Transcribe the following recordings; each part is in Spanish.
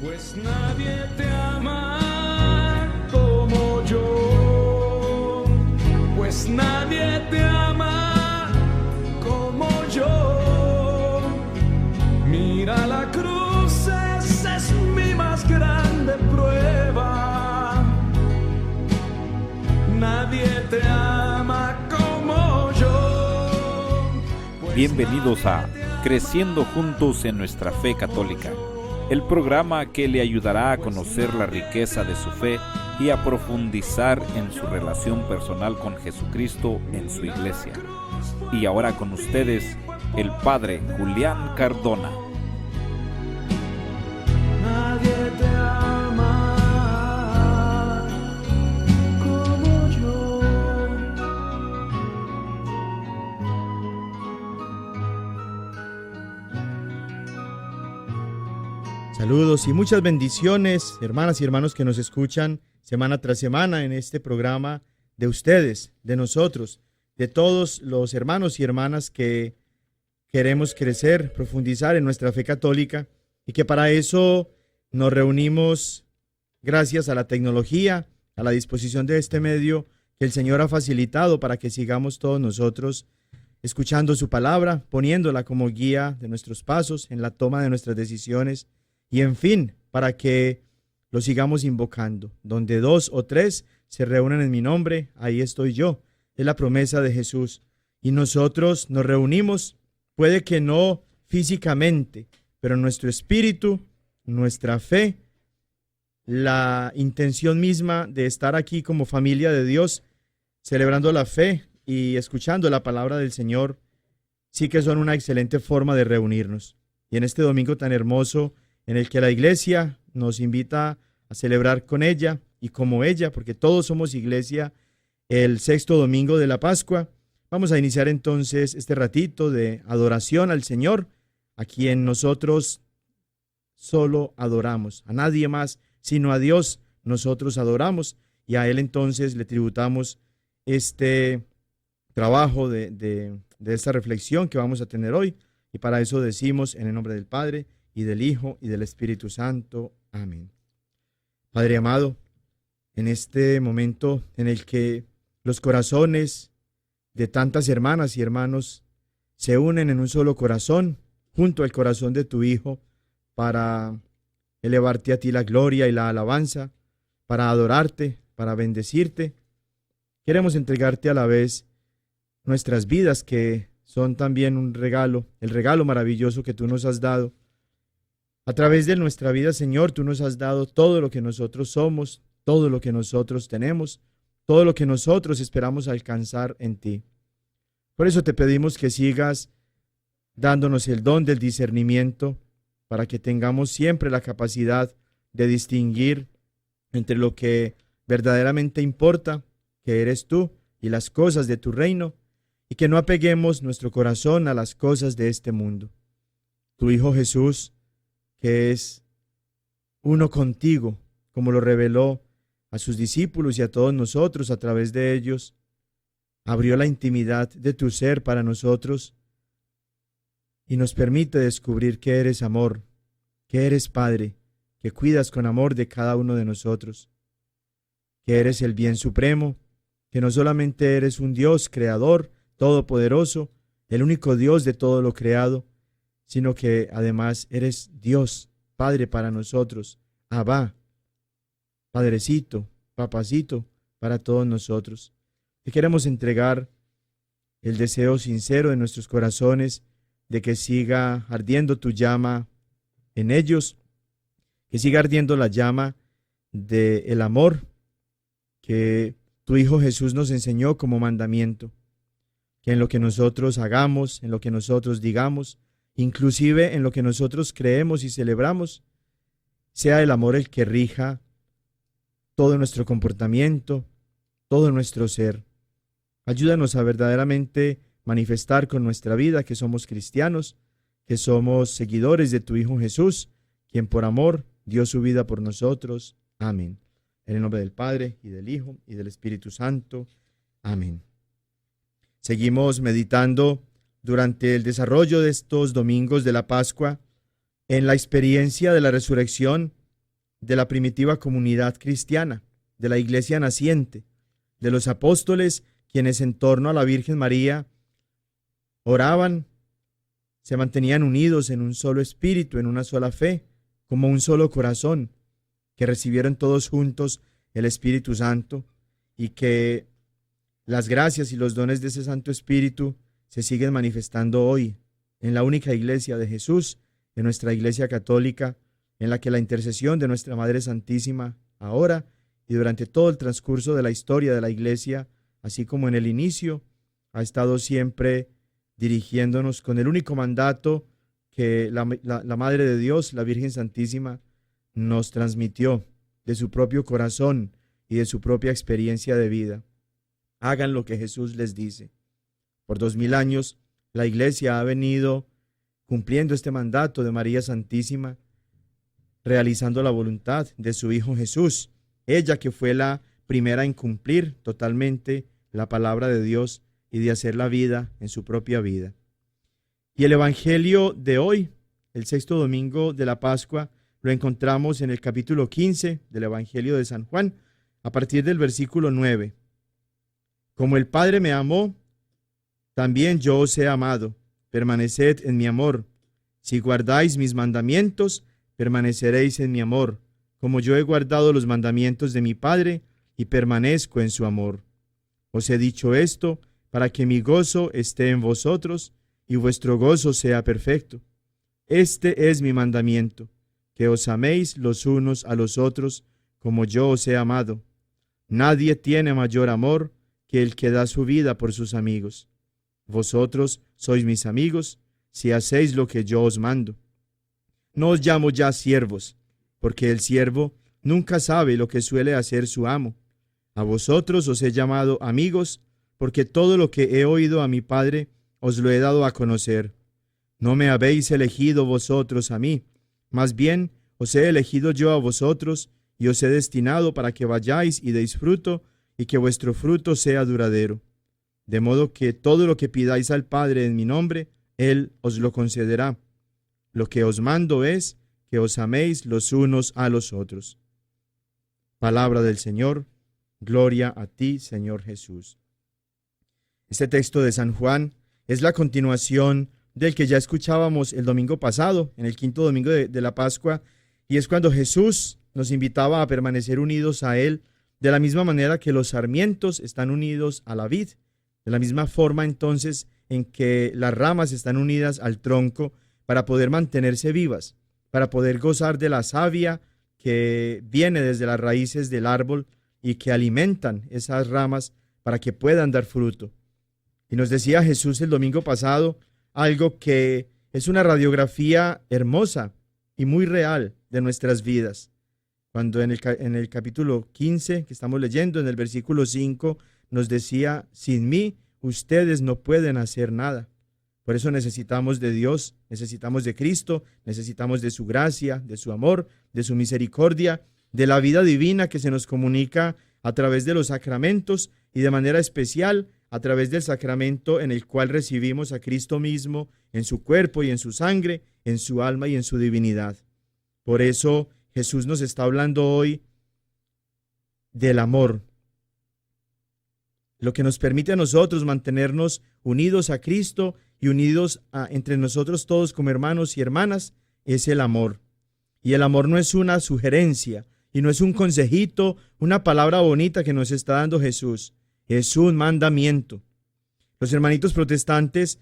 Pues nadie te ama como yo, pues nadie te ama como yo. Mira la cruz, esa es mi más grande prueba. Nadie te ama como yo. Bienvenidos a Creciendo Juntos en Nuestra Fe Católica, el programa que le ayudará a conocer la riqueza de su fe y a profundizar en su relación personal con Jesucristo en su iglesia. Y ahora con ustedes, el Padre Julián Cardona. Nadie te ama como yo. Saludos y muchas bendiciones, hermanas y hermanos que nos escuchan semana tras semana en este programa de ustedes, de nosotros, de todos los hermanos y hermanas que queremos crecer, profundizar en nuestra fe católica y que para eso nos reunimos gracias a la tecnología, a la disposición de este medio que el Señor ha facilitado para que sigamos todos nosotros escuchando su palabra, poniéndola como guía de nuestros pasos en la toma de nuestras decisiones. Y en fin, para que lo sigamos invocando. Donde 2 o 3 se reúnen en mi nombre, ahí estoy yo. Es la promesa de Jesús. Y nosotros nos reunimos, puede que no físicamente, pero nuestro espíritu, nuestra fe, la intención misma de estar aquí como familia de Dios, celebrando la fe y escuchando la palabra del Señor, sí que son una excelente forma de reunirnos. Y en este domingo tan hermoso, en el que la iglesia nos invita a celebrar con ella y como ella, porque todos somos iglesia, el sexto domingo de la Pascua. Vamos a iniciar entonces este ratito de adoración al Señor, a quien nosotros solo adoramos, a nadie más sino a Dios nosotros adoramos, y a Él entonces le tributamos este trabajo de esta reflexión que vamos a tener hoy, y para eso decimos en el nombre del Padre, y del Hijo, y del Espíritu Santo. Amén. Padre amado, en este momento en el que los corazones de tantas hermanas y hermanos se unen en un solo corazón, junto al corazón de tu Hijo, para elevarte a ti la gloria y la alabanza, para adorarte, para bendecirte, queremos entregarte a la vez nuestras vidas, que son también un regalo, el regalo maravilloso que tú nos has dado. A través de nuestra vida, Señor, tú nos has dado todo lo que nosotros somos, todo lo que nosotros tenemos, todo lo que nosotros esperamos alcanzar en ti. Por eso te pedimos que sigas dándonos el don del discernimiento, para que tengamos siempre la capacidad de distinguir entre lo que verdaderamente importa, que eres tú, y las cosas de tu reino, y que no apeguemos nuestro corazón a las cosas de este mundo. Tu Hijo Jesús, que es uno contigo, como lo reveló a sus discípulos y a todos nosotros a través de ellos, abrió la intimidad de tu ser para nosotros y nos permite descubrir que eres amor, que eres Padre, que cuidas con amor de cada uno de nosotros, que eres el bien supremo, que no solamente eres un Dios creador, todopoderoso, el único Dios de todo lo creado, sino que además eres Dios, Padre para nosotros, Abba, Padrecito, Papacito para todos nosotros. Te queremos entregar el deseo sincero de nuestros corazones de que siga ardiendo tu llama en ellos, que siga ardiendo la llama del amor que tu Hijo Jesús nos enseñó como mandamiento, que en lo que nosotros hagamos, en lo que nosotros digamos, inclusive en lo que nosotros creemos y celebramos, sea el amor el que rija todo nuestro comportamiento, todo nuestro ser. Ayúdanos a verdaderamente manifestar con nuestra vida que somos cristianos, que somos seguidores de tu Hijo Jesús, quien por amor dio su vida por nosotros. Amén. En el nombre del Padre, y del Hijo, y del Espíritu Santo. Amén. Seguimos meditando durante el desarrollo de estos domingos de la Pascua en la experiencia de la resurrección de la primitiva comunidad cristiana, de la iglesia naciente, de los apóstoles, quienes en torno a la Virgen María oraban, se mantenían unidos en un solo espíritu, en una sola fe, como un solo corazón, que recibieron todos juntos el Espíritu Santo y que las gracias y los dones de ese Santo Espíritu se siguen manifestando hoy en la única iglesia de Jesús, en nuestra iglesia católica, en la que la intercesión de nuestra Madre Santísima ahora y durante todo el transcurso de la historia de la iglesia, así como en el inicio, ha estado siempre dirigiéndonos con el único mandato que la Madre de Dios, la Virgen Santísima, nos transmitió de su propio corazón y de su propia experiencia de vida. Hagan lo que Jesús les dice. Por 2000 años, la Iglesia ha venido cumpliendo este mandato de María Santísima, realizando la voluntad de su Hijo Jesús, ella que fue la primera en cumplir totalmente la palabra de Dios y de hacer la vida en su propia vida. Y el Evangelio de hoy, el sexto domingo de la Pascua, lo encontramos en el capítulo 15 del Evangelio de San Juan, a partir del versículo 9. Como el Padre me amó, también yo os he amado. Permaneced en mi amor. Si guardáis mis mandamientos, permaneceréis en mi amor, como yo he guardado los mandamientos de mi Padre y permanezco en su amor. Os he dicho esto para que mi gozo esté en vosotros y vuestro gozo sea perfecto. Este es mi mandamiento, que os améis los unos a los otros como yo os he amado. Nadie tiene mayor amor que el que da su vida por sus amigos. Vosotros sois mis amigos si hacéis lo que yo os mando. No os llamo ya siervos, porque el siervo nunca sabe lo que suele hacer su amo. A vosotros os he llamado amigos, porque todo lo que he oído a mi Padre os lo he dado a conocer. No me habéis elegido vosotros a mí, más bien os he elegido yo a vosotros y os he destinado para que vayáis y deis fruto y que vuestro fruto sea duradero. De modo que todo lo que pidáis al Padre en mi nombre, Él os lo concederá. Lo que os mando es que os améis los unos a los otros. Palabra del Señor, gloria a ti, Señor Jesús. Este texto de San Juan es la continuación del que ya escuchábamos el domingo pasado, en el quinto domingo de la Pascua, y es cuando Jesús nos invitaba a permanecer unidos a Él, de la misma manera que los sarmientos están unidos a la vid, de la misma forma entonces en que las ramas están unidas al tronco para poder mantenerse vivas, para poder gozar de la savia que viene desde las raíces del árbol y que alimentan esas ramas para que puedan dar fruto. Y nos decía Jesús el domingo pasado algo que es una radiografía hermosa y muy real de nuestras vidas. Cuando en el capítulo 15 que estamos leyendo, en el versículo 5, nos decía: sin mí ustedes no pueden hacer nada. Por eso necesitamos de Dios, necesitamos de Cristo, necesitamos de su gracia, de su amor, de su misericordia, de la vida divina que se nos comunica a través de los sacramentos y de manera especial a través del sacramento en el cual recibimos a Cristo mismo en su cuerpo y en su sangre, en su alma y en su divinidad. Por eso Jesús nos está hablando hoy del amor. Lo que nos permite a nosotros mantenernos unidos a Cristo y unidos entre nosotros todos como hermanos y hermanas es el amor. Y el amor no es una sugerencia y no es un consejito, una palabra bonita que nos está dando Jesús. Es un mandamiento. Los hermanitos protestantes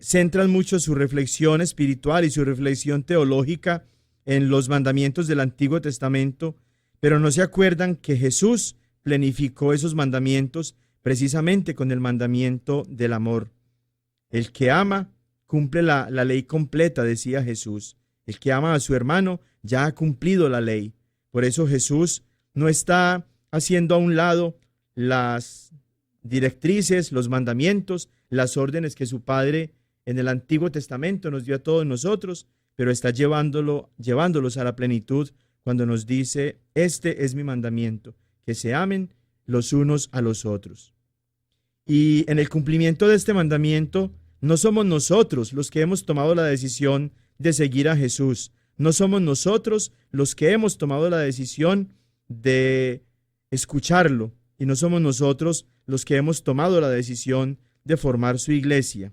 centran mucho su reflexión espiritual y su reflexión teológica en los mandamientos del Antiguo Testamento, pero no se acuerdan que Jesús planificó esos mandamientos precisamente con el mandamiento del amor. El que ama cumple la ley completa, decía Jesús. El que ama a su hermano ya ha cumplido la ley. Por eso Jesús no está haciendo a un lado las directrices, los mandamientos, las órdenes que su Padre en el Antiguo Testamento nos dio a todos nosotros, pero está llevándolos a la plenitud cuando nos dice: este es mi mandamiento, que se amen los unos a los otros. Y en el cumplimiento de este mandamiento, no somos nosotros los que hemos tomado la decisión de seguir a Jesús, No somos nosotros los que hemos tomado la decisión de escucharlo, y no somos nosotros los que hemos tomado la decisión de formar su iglesia.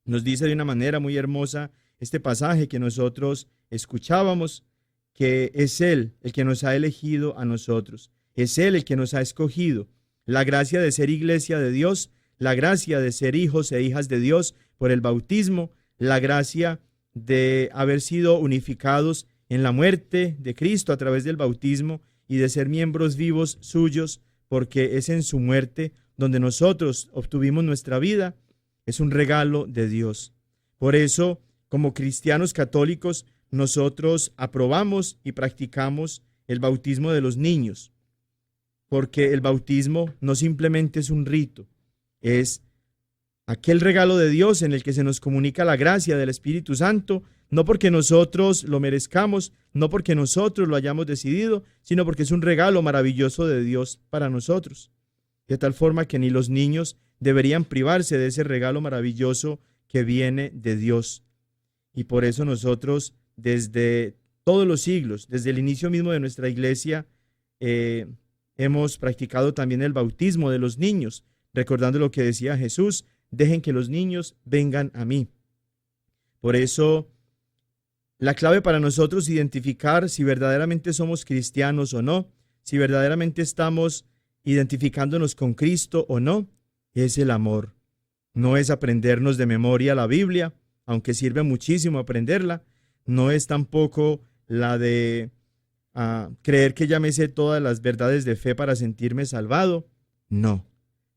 Nos dice de una manera muy hermosa este pasaje que nosotros escuchábamos, que es Él el que nos ha elegido a nosotros, es Él el que nos ha escogido. La gracia de ser iglesia de Dios, la gracia de ser hijos e hijas de Dios por el bautismo, la gracia de haber sido unificados en la muerte de Cristo a través del bautismo y de ser miembros vivos suyos, porque es en su muerte donde nosotros obtuvimos nuestra vida, es un regalo de Dios. Por eso, como cristianos católicos, nosotros aprobamos y practicamos el bautismo de los niños, porque el bautismo no simplemente es un rito, es aquel regalo de Dios en el que se nos comunica la gracia del Espíritu Santo, no porque nosotros lo merezcamos, no porque nosotros lo hayamos decidido, sino porque es un regalo maravilloso de Dios para nosotros. De tal forma que ni los niños deberían privarse de ese regalo maravilloso que viene de Dios. Y por eso nosotros, desde todos los siglos, desde el inicio mismo de nuestra iglesia, hemos practicado también el bautismo de los niños, recordando lo que decía Jesús: dejen que los niños vengan a mí. Por eso, la clave para nosotros identificar si verdaderamente somos cristianos o no, si verdaderamente estamos identificándonos con Cristo o no, es el amor. No es aprendernos de memoria la Biblia, aunque sirve muchísimo aprenderla. No es tampoco la de creer que ya me sé todas las verdades de fe para sentirme salvado. No.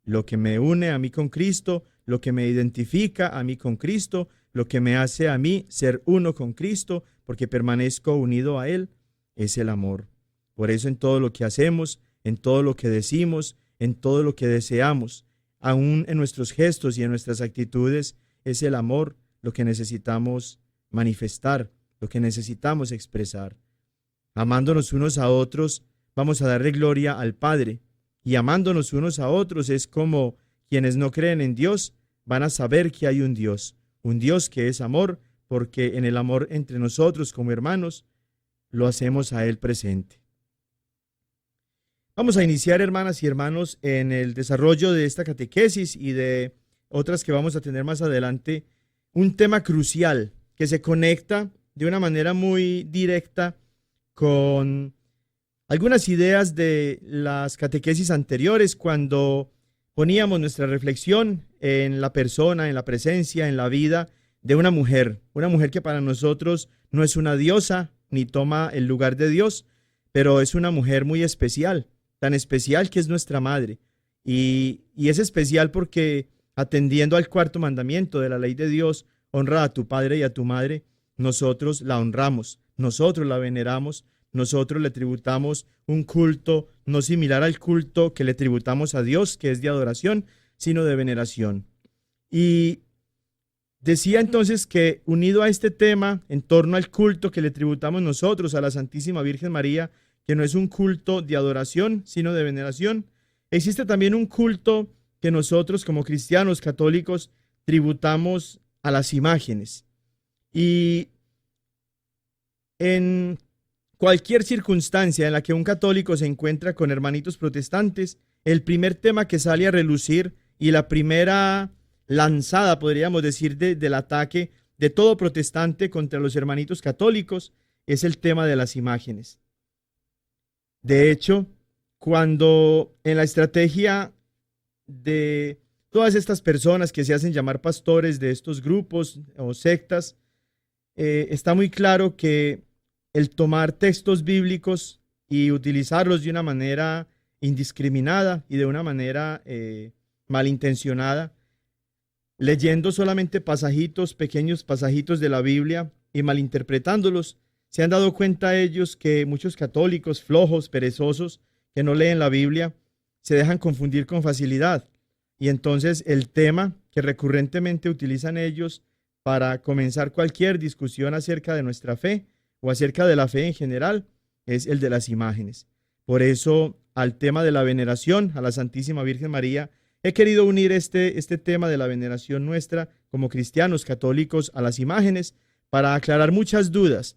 Lo que me une a mí con Cristo, lo que me identifica a mí con Cristo, lo que me hace a mí ser uno con Cristo, porque permanezco unido a Él, es el amor. Por eso en todo lo que hacemos, en todo lo que decimos, en todo lo que deseamos, aún en nuestros gestos y en nuestras actitudes, es el amor lo que necesitamos manifestar, lo que necesitamos expresar. Amándonos unos a otros, vamos a darle gloria al Padre. Y amándonos unos a otros es como quienes no creen en Dios van a saber que hay un Dios que es amor, porque en el amor entre nosotros como hermanos lo hacemos a Él presente. Vamos a iniciar, hermanas y hermanos, en el desarrollo de esta catequesis y de otras que vamos a tener más adelante, un tema crucial que se conecta de una manera muy directa con algunas ideas de las catequesis anteriores, cuando poníamos nuestra reflexión en la persona, en la presencia, en la vida de una mujer que para nosotros no es una diosa ni toma el lugar de Dios, pero es una mujer muy especial, tan especial que es nuestra madre. Y es especial porque, atendiendo al cuarto mandamiento de la ley de Dios, honra a tu padre y a tu madre, nosotros la honramos, nosotros la veneramos, nosotros le tributamos un culto no similar al culto que le tributamos a Dios, que es de adoración, sino de veneración. Y decía entonces que, unido a este tema, en torno al culto que le tributamos nosotros a la Santísima Virgen María, que no es un culto de adoración, sino de veneración, existe también un culto que nosotros como cristianos católicos tributamos a las imágenes. Y en cualquier circunstancia en la que un católico se encuentra con hermanitos protestantes, el primer tema que sale a relucir y la primera lanzada, podríamos decir, del ataque de todo protestante contra los hermanitos católicos es el tema de las imágenes. De hecho, cuando en la estrategia de todas estas personas que se hacen llamar pastores de estos grupos o sectas, está muy claro que el tomar textos bíblicos y utilizarlos de una manera indiscriminada y de una manera malintencionada, leyendo solamente pequeños pasajitos de la Biblia y malinterpretándolos, se han dado cuenta ellos que muchos católicos flojos, perezosos, que no leen la Biblia, se dejan confundir con facilidad. Y entonces el tema que recurrentemente utilizan ellos para comenzar cualquier discusión acerca de nuestra fe o acerca de la fe en general es el de las imágenes. Por eso, al tema de la veneración a la Santísima Virgen María, he querido unir este tema de la veneración nuestra como cristianos católicos a las imágenes para aclarar muchas dudas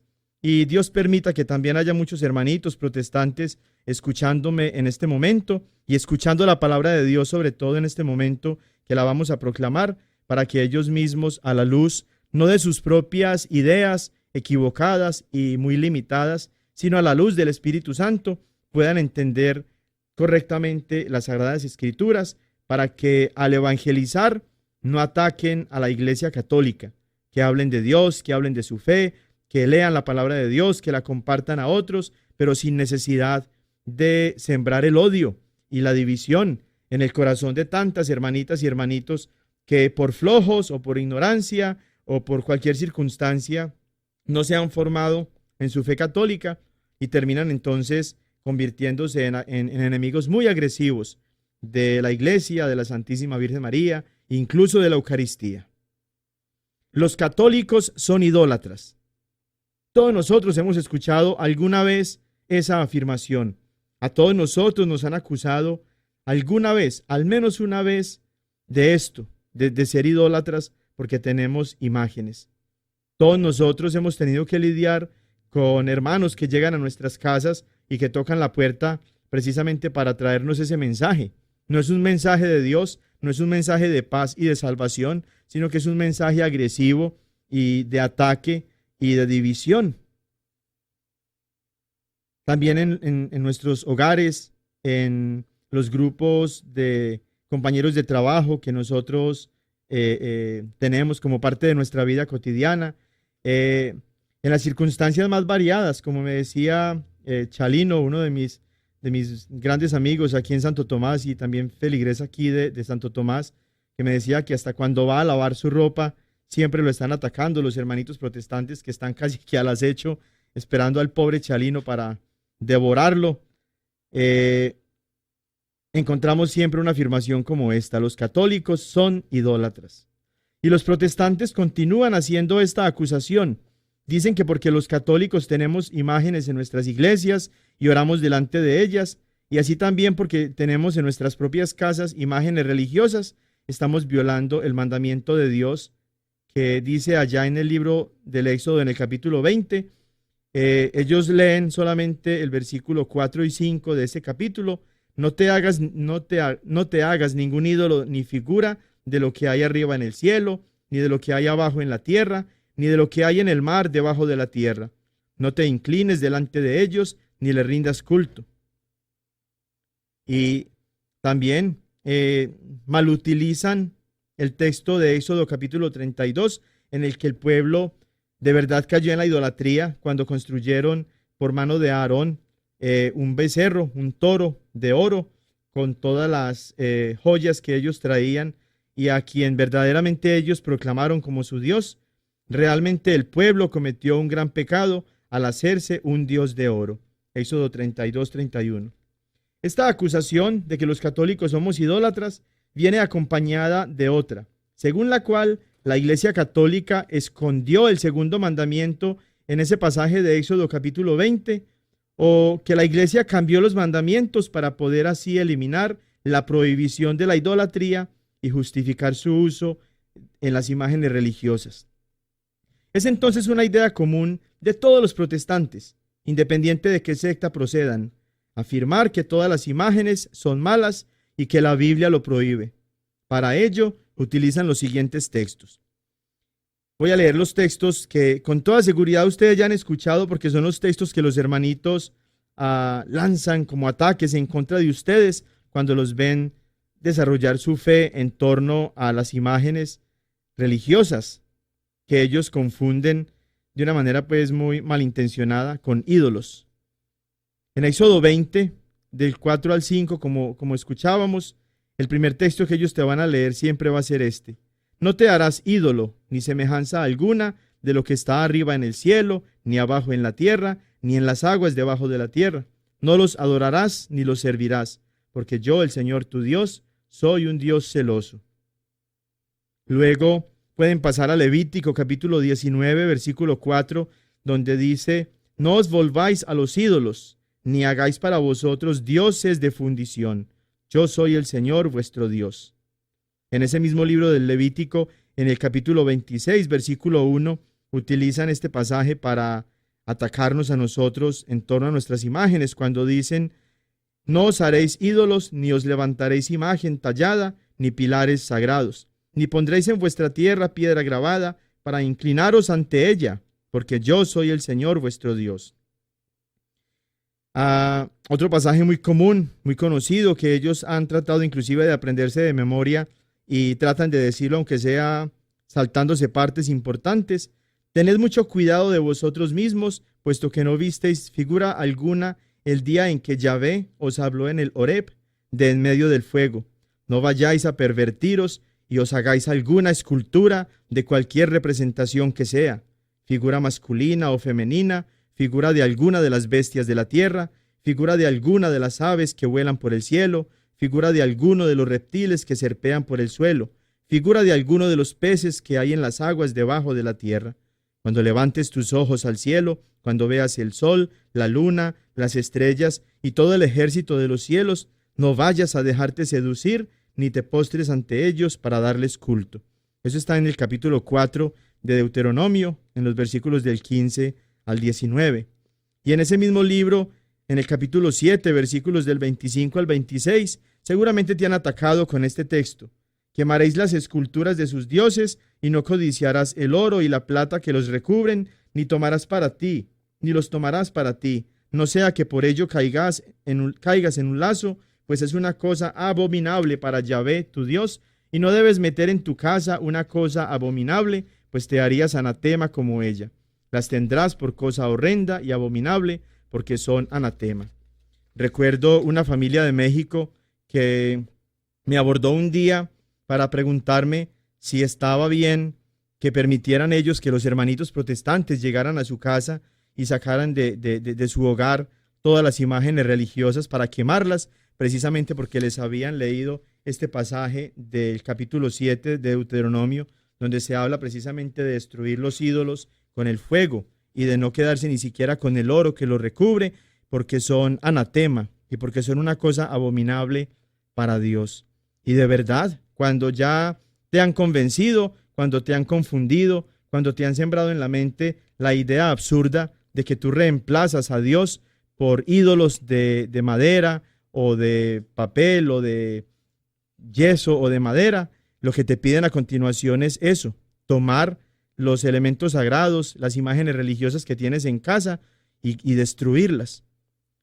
Y Dios permita que también haya muchos hermanitos protestantes escuchándome en este momento y escuchando la palabra de Dios, sobre todo en este momento que la vamos a proclamar, para que ellos mismos, a la luz no de sus propias ideas equivocadas y muy limitadas, sino a la luz del Espíritu Santo, puedan entender correctamente las Sagradas Escrituras, para que al evangelizar no ataquen a la Iglesia Católica, que hablen de Dios, que hablen de su fe, que lean la palabra de Dios, que la compartan a otros, pero sin necesidad de sembrar el odio y la división en el corazón de tantas hermanitas y hermanitos que por flojos o por ignorancia o por cualquier circunstancia no se han formado en su fe católica y terminan entonces convirtiéndose en enemigos muy agresivos de la Iglesia, de la Santísima Virgen María, incluso de la Eucaristía. Los católicos son idólatras. Todos nosotros hemos escuchado alguna vez esa afirmación. A todos nosotros nos han acusado alguna vez, al menos una vez, de esto, de ser idólatras porque tenemos imágenes. Todos nosotros hemos tenido que lidiar con hermanos que llegan a nuestras casas y que tocan la puerta precisamente para traernos ese mensaje. No es un mensaje de Dios, no es un mensaje de paz y de salvación, sino que es un mensaje agresivo y de ataque y de división. También en nuestros hogares, en los grupos de compañeros de trabajo que nosotros tenemos como parte de nuestra vida cotidiana, en las circunstancias más variadas, como me decía Chalino, uno de mis grandes amigos aquí en Santo Tomás y también feligres aquí de Santo Tomás, que me decía que hasta cuando va a lavar su ropa, siempre lo están atacando los hermanitos protestantes que están casi que al acecho, esperando al pobre Chalino para devorarlo. Encontramos siempre una afirmación como esta: los católicos son idólatras. Y los protestantes continúan haciendo esta acusación. Dicen que porque los católicos tenemos imágenes en nuestras iglesias y oramos delante de ellas, y así también porque tenemos en nuestras propias casas imágenes religiosas, estamos violando el mandamiento de Dios que dice allá en el libro del Éxodo, en el capítulo 20. Ellos leen solamente el versículo 4 y 5 de ese capítulo. No te hagas ningún ídolo ni figura de lo que hay arriba en el cielo, ni de lo que hay abajo en la tierra, ni de lo que hay en el mar debajo de la tierra. No te inclines delante de ellos, ni le rindas culto. Y también malutilizan el texto de Éxodo capítulo 32, en el que el pueblo de verdad cayó en la idolatría cuando construyeron por mano de Aarón un becerro, un toro de oro, con todas las joyas que ellos traían, y a quien verdaderamente ellos proclamaron como su Dios. Realmente el pueblo cometió un gran pecado al hacerse un Dios de oro. Éxodo 32, 31. Esta acusación de que los católicos somos idólatras viene acompañada de otra, según la cual la Iglesia Católica escondió el segundo mandamiento en ese pasaje de Éxodo capítulo 20, o que la Iglesia cambió los mandamientos para poder así eliminar la prohibición de la idolatría y justificar su uso en las imágenes religiosas. Es entonces una idea común de todos los protestantes, independiente de qué secta procedan, afirmar que todas las imágenes son malas y que la Biblia lo prohíbe. Para ello, utilizan los siguientes textos. Voy a leer los textos que con toda seguridad ustedes ya han escuchado, porque son los textos que los hermanitos lanzan como ataques en contra de ustedes cuando los ven desarrollar su fe en torno a las imágenes religiosas que ellos confunden de una manera pues muy malintencionada con ídolos. En Éxodo 20, del 4 al 5, como escuchábamos, el primer texto que ellos te van a leer siempre va a ser este. No te harás ídolo, ni semejanza alguna de lo que está arriba en el cielo, ni abajo en la tierra, ni en las aguas debajo de la tierra. No los adorarás, ni los servirás, porque yo, el Señor tu Dios, soy un Dios celoso. Luego pueden pasar a Levítico capítulo 19, versículo 4, donde dice: no os volváis a los ídolos, ni hagáis para vosotros dioses de fundición. Yo soy el Señor vuestro Dios. En ese mismo libro del Levítico, en el capítulo 26, versículo 1, utilizan este pasaje para atacarnos a nosotros en torno a nuestras imágenes cuando dicen: no os haréis ídolos, ni os levantaréis imagen tallada, ni pilares sagrados, ni pondréis en vuestra tierra piedra grabada para inclinaros ante ella, porque yo soy el Señor vuestro Dios. Otro pasaje muy común, muy conocido, que ellos han tratado inclusive de aprenderse de memoria y tratan de decirlo aunque sea saltándose partes importantes: tened mucho cuidado de vosotros mismos, puesto que no visteis figura alguna el día en que Yahvé os habló en el Horeb, de en medio del fuego. No vayáis a pervertiros y os hagáis alguna escultura de cualquier representación que sea, figura masculina o femenina, figura de alguna de las bestias de la tierra, figura de alguna de las aves que vuelan por el cielo, figura de alguno de los reptiles que serpean por el suelo, figura de alguno de los peces que hay en las aguas debajo de la tierra. Cuando levantes tus ojos al cielo, cuando veas el sol, la luna, las estrellas y todo el ejército de los cielos, no vayas a dejarte seducir, ni te postres ante ellos para darles culto. Eso está en el capítulo 4 de Deuteronomio, en los versículos del 15 al 19. Y en ese mismo libro, en el capítulo 7, versículos del 25 al 26, seguramente te han atacado con este texto: quemaréis las esculturas de sus dioses, y no codiciarás el oro y la plata que los recubren, ni tomarás para ti, ni los tomarás para ti, no sea que por ello caigas en un lazo, pues es una cosa abominable para Yahvé tu Dios, y no debes meter en tu casa una cosa abominable, pues te harías anatema como ella. Las tendrás por cosa horrenda y abominable, porque son anatema. Recuerdo una familia de México que me abordó un día para preguntarme si estaba bien que permitieran ellos que los hermanitos protestantes llegaran a su casa y sacaran de su hogar todas las imágenes religiosas para quemarlas, precisamente porque les habían leído este pasaje del capítulo 7 de Deuteronomio, donde se habla precisamente de destruir los ídolos con el fuego y de no quedarse ni siquiera con el oro que lo recubre, porque son anatema y porque son una cosa abominable para Dios. Y de verdad, cuando ya te han convencido, cuando te han confundido, cuando te han sembrado en la mente la idea absurda de que tú reemplazas a Dios por ídolos de madera o de papel o de yeso o de madera, lo que te piden a continuación es eso: tomar los elementos sagrados, las imágenes religiosas que tienes en casa y destruirlas.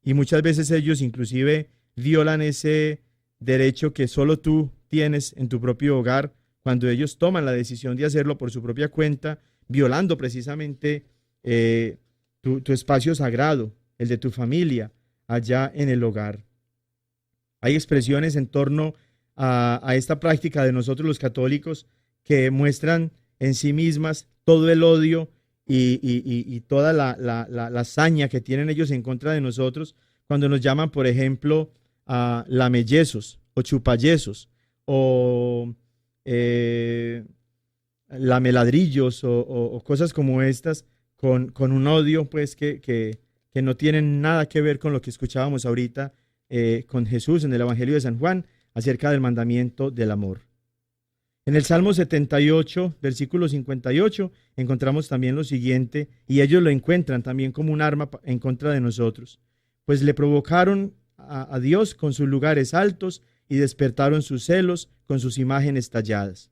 Y muchas veces ellos inclusive violan ese derecho que solo tú tienes en tu propio hogar, cuando ellos toman la decisión de hacerlo por su propia cuenta, violando precisamente tu espacio sagrado, el de tu familia, allá en el hogar. Hay expresiones en torno a esta práctica de nosotros los católicos que muestran en sí mismas todo el odio y toda la saña que tienen ellos en contra de nosotros, cuando nos llaman, por ejemplo, a lameyesos o chupayesos o lameladrillos o cosas como estas, con un odio pues que no tienen nada que ver con lo que escuchábamos ahorita con Jesús en el Evangelio de San Juan acerca del mandamiento del amor. En el Salmo 78, versículo 58, encontramos también lo siguiente, y ellos lo encuentran también como un arma en contra de nosotros: pues le provocaron a Dios con sus lugares altos y despertaron sus celos con sus imágenes talladas.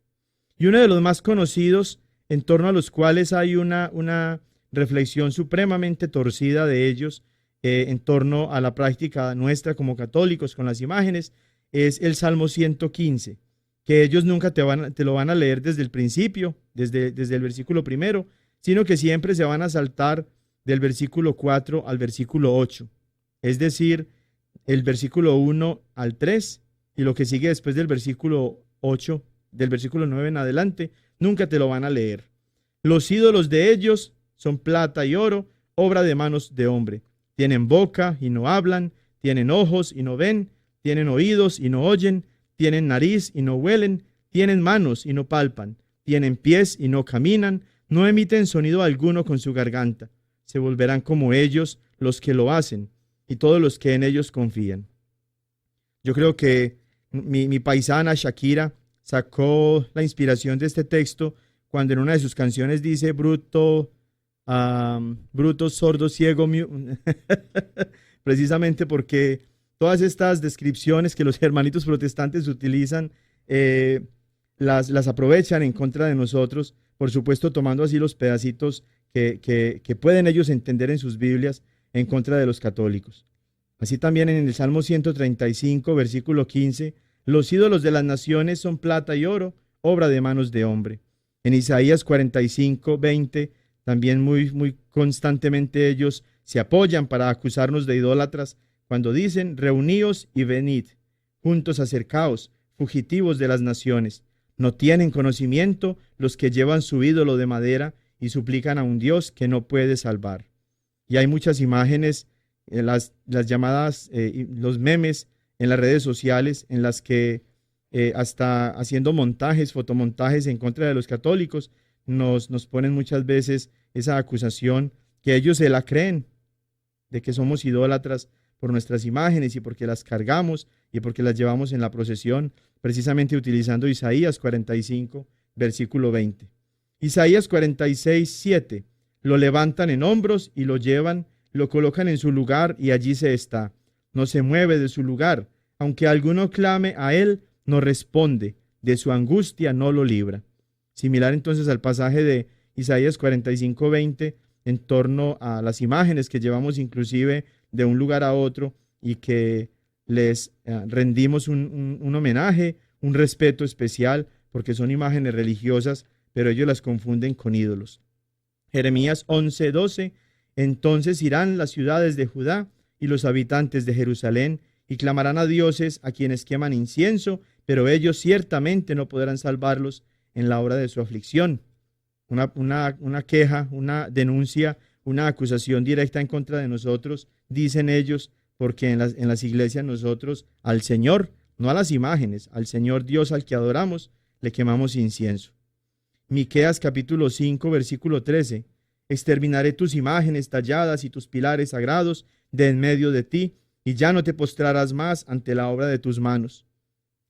Y uno de los más conocidos, en torno a los cuales hay una reflexión supremamente torcida de ellos, en torno a la práctica nuestra como católicos con las imágenes, es el Salmo 115, que ellos nunca te lo van a leer desde el principio, desde el versículo primero, sino que siempre se van a saltar del versículo 4 al versículo 8, es decir, el versículo 1 al 3, y lo que sigue después del versículo 8, del versículo 9 en adelante, nunca te lo van a leer. Los ídolos de ellos son plata y oro, obra de manos de hombre. Tienen boca y no hablan, tienen ojos y no ven, tienen oídos y no oyen, tienen nariz y no huelen, tienen manos y no palpan, tienen pies y no caminan, no emiten sonido alguno con su garganta. Se volverán como ellos los que lo hacen y todos los que en ellos confían. Yo creo que mi paisana Shakira sacó la inspiración de este texto cuando en una de sus canciones dice: bruto, bruto, sordo, ciego, precisamente porque todas estas descripciones que los hermanitos protestantes utilizan, las aprovechan en contra de nosotros, por supuesto tomando así los pedacitos que pueden ellos entender en sus Biblias en contra de los católicos. Así también en el Salmo 135, versículo 15, los ídolos de las naciones son plata y oro, obra de manos de hombre. En Isaías 45, 20, también muy constantemente ellos se apoyan para acusarnos de idólatras cuando dicen, reuníos y venid, juntos acercaos, fugitivos de las naciones. No tienen conocimiento los que llevan su ídolo de madera y suplican a un Dios que no puede salvar. Y hay muchas imágenes, las llamadas, los memes en las redes sociales, en las que hasta haciendo montajes, fotomontajes en contra de los católicos, nos ponen muchas veces esa acusación que ellos se la creen, de que somos idólatras por nuestras imágenes y porque las cargamos y porque las llevamos en la procesión, precisamente utilizando Isaías 45, versículo 20. Isaías 46, 7. Lo levantan en hombros y lo llevan, lo colocan en su lugar y allí se está. No se mueve de su lugar. Aunque alguno clame a él, no responde. De su angustia no lo libra. Similar entonces al pasaje de Isaías 45, 20, en torno a las imágenes que llevamos inclusive de un lugar a otro y que les rendimos un homenaje, un respeto especial, porque son imágenes religiosas, pero ellos las confunden con ídolos. Jeremías 11, 12. Entonces irán las ciudades de Judá y los habitantes de Jerusalén y clamarán a dioses a quienes queman incienso, pero ellos ciertamente no podrán salvarlos en la hora de su aflicción. Una queja, una denuncia, una acusación directa en contra de nosotros, dicen ellos, porque en las iglesias nosotros al Señor, no a las imágenes, al Señor Dios al que adoramos, le quemamos incienso. Miqueas capítulo 5, versículo 13. Exterminaré tus imágenes talladas y tus pilares sagrados de en medio de ti, y ya no te postrarás más ante la obra de tus manos.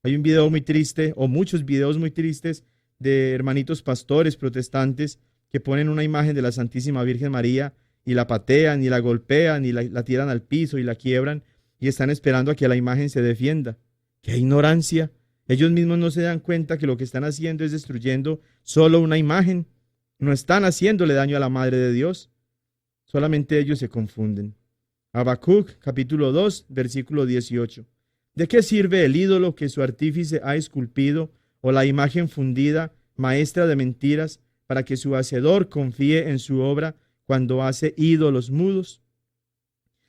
Hay un video muy triste, o muchos videos muy tristes, de hermanitos pastores protestantes que ponen una imagen de la Santísima Virgen María y la patean y la golpean y la tiran al piso y la quiebran y están esperando a que la imagen se defienda. ¡Qué ignorancia! Ellos mismos no se dan cuenta que lo que están haciendo es destruyendo solo una imagen. No están haciéndole daño a la Madre de Dios. Solamente ellos se confunden. Habacuc, capítulo 2, versículo 18. ¿De qué sirve el ídolo que su artífice ha esculpido o la imagen fundida, maestra de mentiras, para que su hacedor confíe en su obra cuando hace ídolos mudos?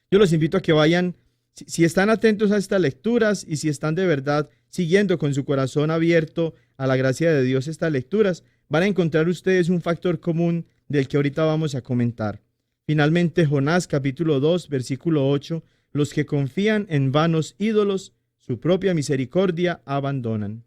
Yo los invito a que vayan, si están atentos a estas lecturas y si están de verdad siguiendo con su corazón abierto a la gracia de Dios estas lecturas, van a encontrar ustedes un factor común del que ahorita vamos a comentar. Finalmente, Jonás capítulo 2, versículo 8, los que confían en vanos ídolos, su propia misericordia abandonan.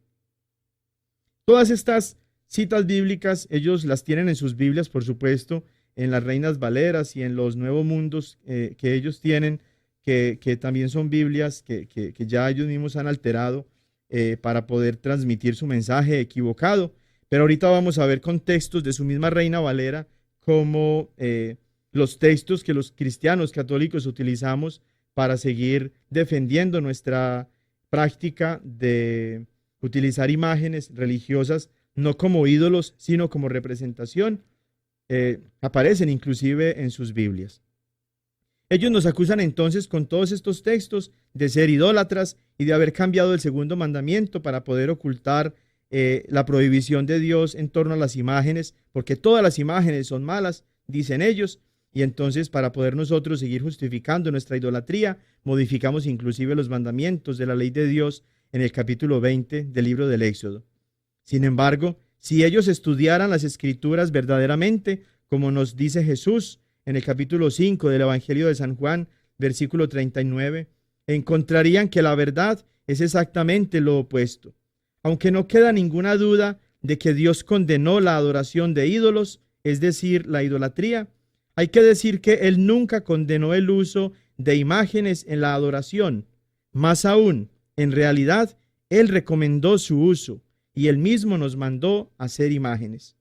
Todas estas citas bíblicas, ellos las tienen en sus Biblias, por supuesto, en las Reinas Valeras y en los Nuevos Mundos que ellos tienen, que también son Biblias que ya ellos mismos han alterado para poder transmitir su mensaje equivocado. Pero ahorita vamos a ver contextos de su misma Reina Valera como los textos que los cristianos católicos utilizamos para seguir defendiendo nuestra práctica de utilizar imágenes religiosas no como ídolos, sino como representación. Aparecen inclusive en sus Biblias. Ellos nos acusan entonces con todos estos textos de ser idólatras y de haber cambiado el segundo mandamiento para poder ocultar la prohibición de Dios en torno a las imágenes, porque todas las imágenes son malas, dicen ellos, y entonces para poder nosotros seguir justificando nuestra idolatría, modificamos inclusive los mandamientos de la ley de Dios en el capítulo 20 del libro del Éxodo. Sin embargo, si ellos estudiaran las Escrituras verdaderamente, como nos dice Jesús en el capítulo 5 del Evangelio de San Juan, versículo 39, encontrarían que la verdad es exactamente lo opuesto. Aunque no queda ninguna duda de que Dios condenó la adoración de ídolos, es decir, la idolatría, hay que decir que Él nunca condenó el uso de imágenes en la adoración. Más aún, en realidad, Él recomendó su uso y Él mismo nos mandó hacer imágenes.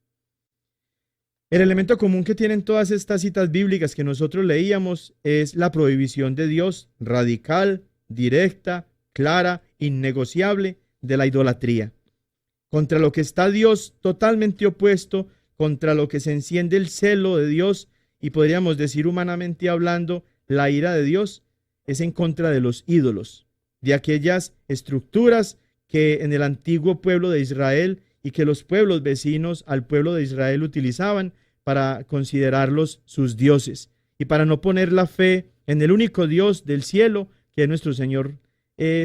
El elemento común que tienen todas estas citas bíblicas que nosotros leíamos es la prohibición de Dios radical, directa, clara, innegociable de la idolatría. Contra lo que está Dios totalmente opuesto, contra lo que se enciende el celo de Dios y podríamos decir humanamente hablando, la ira de Dios, es en contra de los ídolos, de aquellas estructuras que en el antiguo pueblo de Israel y que los pueblos vecinos al pueblo de Israel utilizaban para considerarlos sus dioses y para no poner la fe en el único Dios del cielo, que es nuestro Señor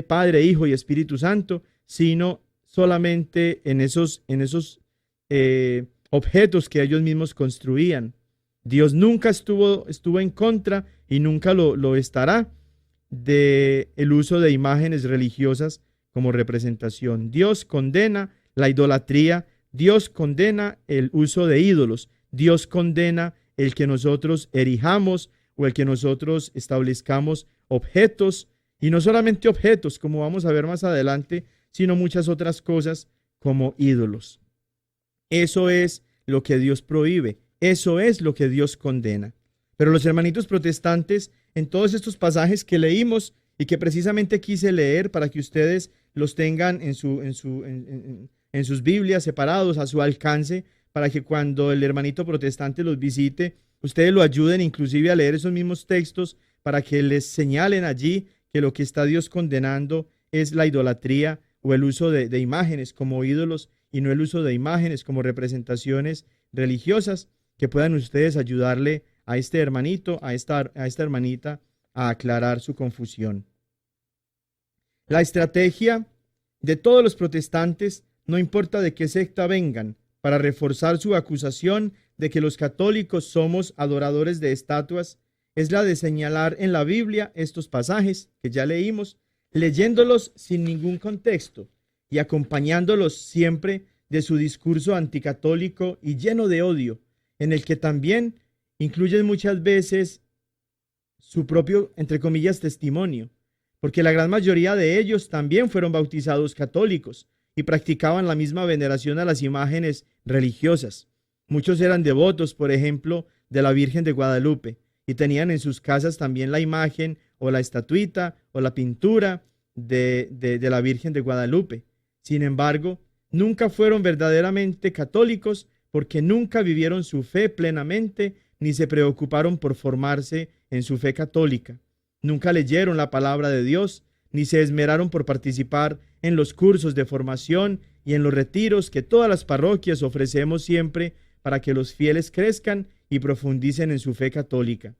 Padre, Hijo y Espíritu Santo, sino solamente en esos objetos que ellos mismos construían. Dios nunca estuvo en contra y nunca lo estará de el uso de imágenes religiosas como representación. Dios condena la idolatría, Dios condena el uso de ídolos, Dios condena el que nosotros erijamos o el que nosotros establezcamos objetos, y no solamente objetos, como vamos a ver más adelante, sino muchas otras cosas como ídolos. Eso es lo que Dios prohíbe, eso es lo que Dios condena. Pero los hermanitos protestantes, en todos estos pasajes que leímos y que precisamente quise leer para que ustedes los tengan en sus Biblias separados a su alcance, para que cuando el hermanito protestante los visite, ustedes lo ayuden inclusive a leer esos mismos textos para que les señalen allí que lo que está Dios condenando es la idolatría o el uso de imágenes como ídolos y no el uso de imágenes como representaciones religiosas, que puedan ustedes ayudarle a este hermanito, a esta hermanita a aclarar su confusión. La estrategia de todos los protestantes, no importa de qué secta vengan, para reforzar su acusación de que los católicos somos adoradores de estatuas, es la de señalar en la Biblia estos pasajes que ya leímos, leyéndolos sin ningún contexto y acompañándolos siempre de su discurso anticatólico y lleno de odio, en el que también incluyen muchas veces su propio, entre comillas, testimonio, porque la gran mayoría de ellos también fueron bautizados católicos y practicaban la misma veneración a las imágenes religiosas. Muchos eran devotos, por ejemplo, de la Virgen de Guadalupe y tenían en sus casas también la imagen o la estatuita o la pintura de la Virgen de Guadalupe. Sin embargo, nunca fueron verdaderamente católicos porque nunca vivieron su fe plenamente ni se preocuparon por formarse en su fe católica. Nunca leyeron la palabra de Dios ni se esmeraron por participar en los cursos de formación y en los retiros que todas las parroquias ofrecemos siempre para que los fieles crezcan y profundicen en su fe católica.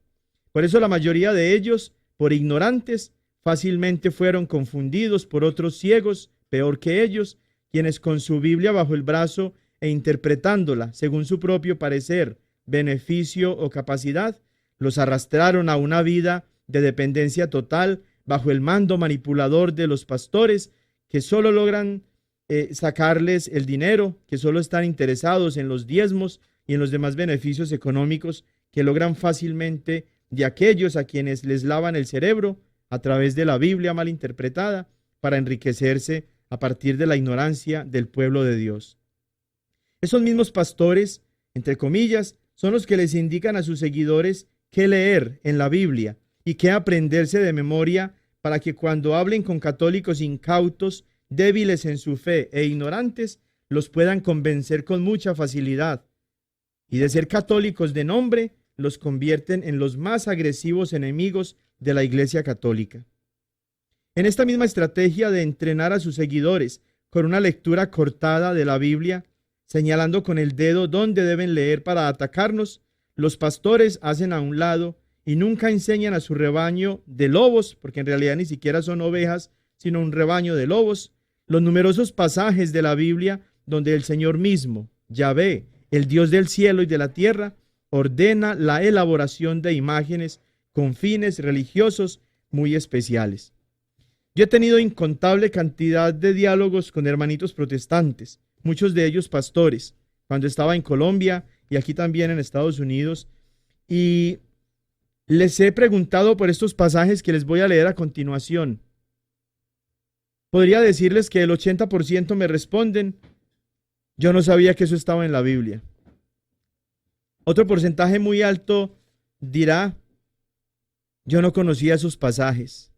Por eso la mayoría de ellos, por ignorantes, fácilmente fueron confundidos por otros ciegos, peor que ellos, quienes con su Biblia bajo el brazo e interpretándola según su propio parecer, beneficio o capacidad, los arrastraron a una vida de dependencia total bajo el mando manipulador de los pastores que solo logran sacarles el dinero, que solo están interesados en los diezmos y en los demás beneficios económicos que logran fácilmente de aquellos a quienes les lavan el cerebro a través de la Biblia mal interpretada para enriquecerse a partir de la ignorancia del pueblo de Dios. Esos mismos pastores, entre comillas, son los que les indican a sus seguidores qué leer en la Biblia y qué aprenderse de memoria para que cuando hablen con católicos incautos, débiles en su fe e ignorantes, los puedan convencer con mucha facilidad. Y de ser católicos de nombre, los convierten en los más agresivos enemigos de la Iglesia Católica. En esta misma estrategia de entrenar a sus seguidores con una lectura cortada de la Biblia, señalando con el dedo dónde deben leer para atacarnos, los pastores hacen a un lado y nunca enseñan a su rebaño de lobos, porque en realidad ni siquiera son ovejas, sino un rebaño de lobos, los numerosos pasajes de la Biblia donde el Señor mismo, Yahvé, el Dios del cielo y de la tierra, ordena la elaboración de imágenes con fines religiosos muy especiales. Yo he tenido incontable cantidad de diálogos con hermanitos protestantes, muchos de ellos pastores, cuando estaba en Colombia y aquí también en Estados Unidos, y les he preguntado por estos pasajes que les voy a leer a continuación. Podría decirles que el 80% me responden, yo no sabía que eso estaba en la Biblia. Otro porcentaje muy alto dirá, yo no conocía esos pasajes.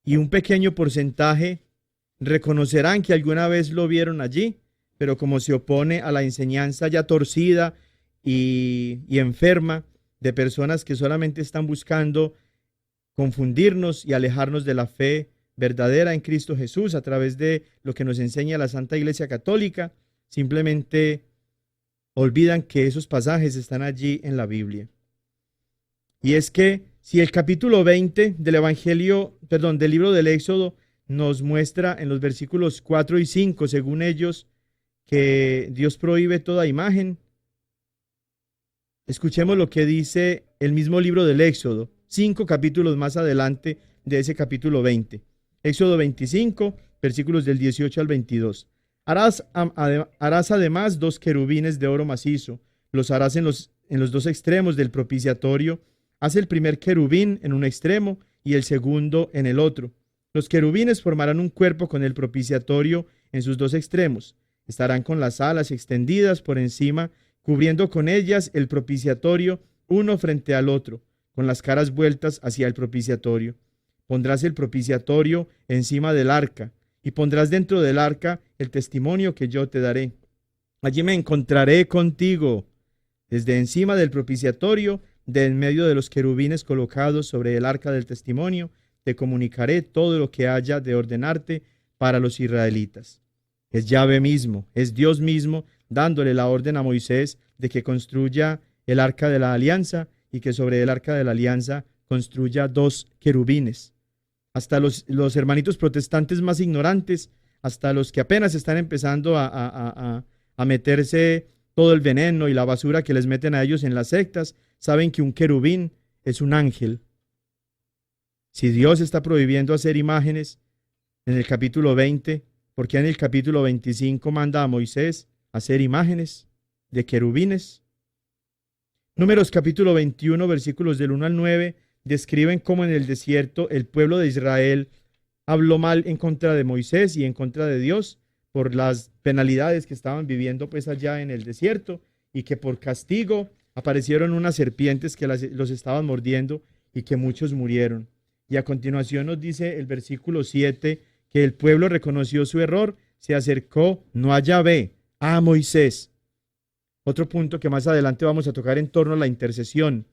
Y un pequeño porcentaje reconocerán que alguna vez lo vieron allí, pero como se opone a la enseñanza ya torcida y enferma de personas que solamente están buscando confundirnos y alejarnos de la fe verdadera en Cristo Jesús a través de lo que nos enseña la Santa Iglesia Católica, simplemente olvidan que esos pasajes están allí en la Biblia. Y es que si el capítulo 20 del del libro del Éxodo nos muestra en los versículos 4 y 5, según ellos, que Dios prohíbe toda imagen, escuchemos lo que dice el mismo libro del Éxodo, 5 capítulos más adelante de ese capítulo 20. Éxodo 25, versículos del 18 al 22. Harás además 2 querubines de oro macizo, los harás en los 2 extremos del propiciatorio. Haz el primer querubín en un extremo y el segundo en el otro. Los querubines formarán un cuerpo con el propiciatorio en sus 2 extremos. Estarán con las alas extendidas por encima, cubriendo con ellas el propiciatorio uno frente al otro, con las caras vueltas hacia el propiciatorio. Pondrás el propiciatorio encima del arca, y pondrás dentro del arca el testimonio que yo te daré. Allí me encontraré contigo. Desde encima del propiciatorio, de en medio de los querubines colocados sobre el arca del testimonio, te comunicaré todo lo que haya de ordenarte para los israelitas. Es Yahvé mismo, es Dios mismo, dándole la orden a Moisés de que construya el arca de la alianza y que sobre el arca de la alianza construya 2 querubines. Hasta los hermanitos protestantes más ignorantes, hasta los que apenas están empezando a meterse todo el veneno y la basura que les meten a ellos en las sectas, saben que un querubín es un ángel. Si Dios está prohibiendo hacer imágenes en el capítulo 20, ¿por qué en el capítulo 25 manda a Moisés hacer imágenes de querubines? Números capítulo 21, versículos del 1 al 9, describen cómo en el desierto el pueblo de Israel habló mal en contra de Moisés y en contra de Dios por las penalidades que estaban viviendo pues allá en el desierto, y que por castigo aparecieron unas serpientes que los estaban mordiendo y que muchos murieron. Y a continuación nos dice el versículo 7 que el pueblo reconoció su error, se acercó no a Yahvé, a Moisés. Otro punto que más adelante vamos a tocar en torno a la intercesión,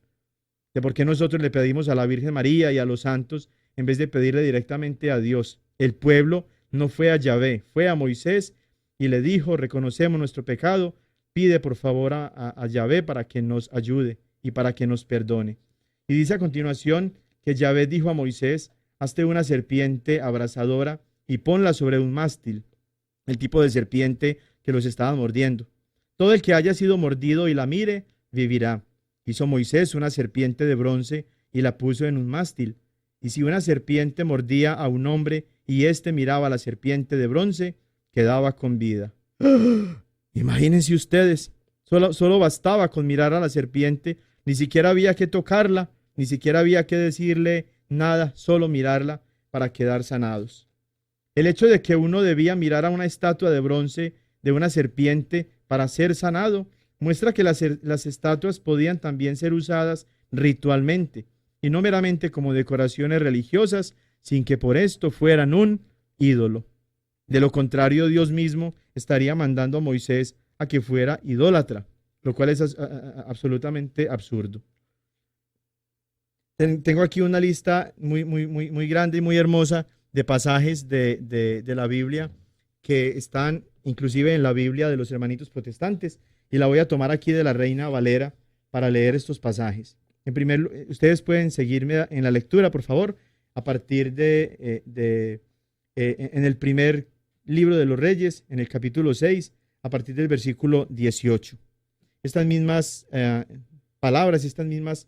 de por qué nosotros le pedimos a la Virgen María y a los santos en vez de pedirle directamente a Dios. El pueblo no fue a Yahvé, fue a Moisés y le dijo, reconocemos nuestro pecado, pide por favor a Yahvé para que nos ayude y para que nos perdone. Y dice a continuación que Yahvé dijo a Moisés, hazte una serpiente abrasadora y ponla sobre un mástil, el tipo de serpiente que los estaba mordiendo. Todo el que haya sido mordido y la mire, vivirá. Hizo Moisés una serpiente de bronce y la puso en un mástil. Y si una serpiente mordía a un hombre y éste miraba a la serpiente de bronce, quedaba con vida. ¡Ah! Imagínense ustedes, solo bastaba con mirar a la serpiente, ni siquiera había que tocarla, ni siquiera había que decirle nada, solo mirarla para quedar sanados. El hecho de que uno debía mirar a una estatua de bronce de una serpiente para ser sanado muestra que las estatuas podían también ser usadas ritualmente y no meramente como decoraciones religiosas, sin que por esto fueran un ídolo. De lo contrario, Dios mismo estaría mandando a Moisés a que fuera idólatra, lo cual es absolutamente absurdo. Tengo aquí una lista muy grande y muy hermosa de pasajes de la Biblia que están inclusive en la Biblia de los hermanitos protestantes, y la voy a tomar aquí de la Reina Valera para leer estos pasajes. Ustedes pueden seguirme en la lectura, por favor, a partir en el primer libro de los Reyes, en el capítulo 6, a partir del versículo 18. Estas mismas palabras, estas mismas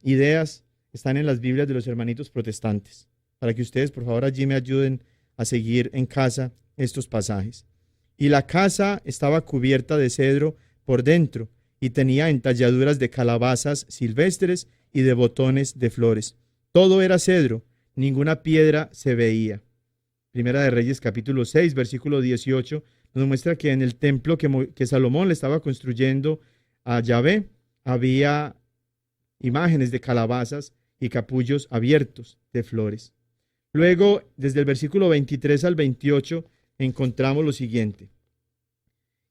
ideas están en las Biblias de los hermanitos protestantes, para que ustedes, por favor, allí me ayuden a seguir en casa estos pasajes. Y la casa estaba cubierta de cedro por dentro, y tenía entalladuras de calabazas silvestres y de botones de flores. Todo era cedro, ninguna piedra se veía. Primera de Reyes capítulo 6, versículo 18, nos muestra que en el templo que Salomón le estaba construyendo a Yahvé había imágenes de calabazas y capullos abiertos de flores. Luego, desde el versículo 23 al 28, encontramos lo siguiente.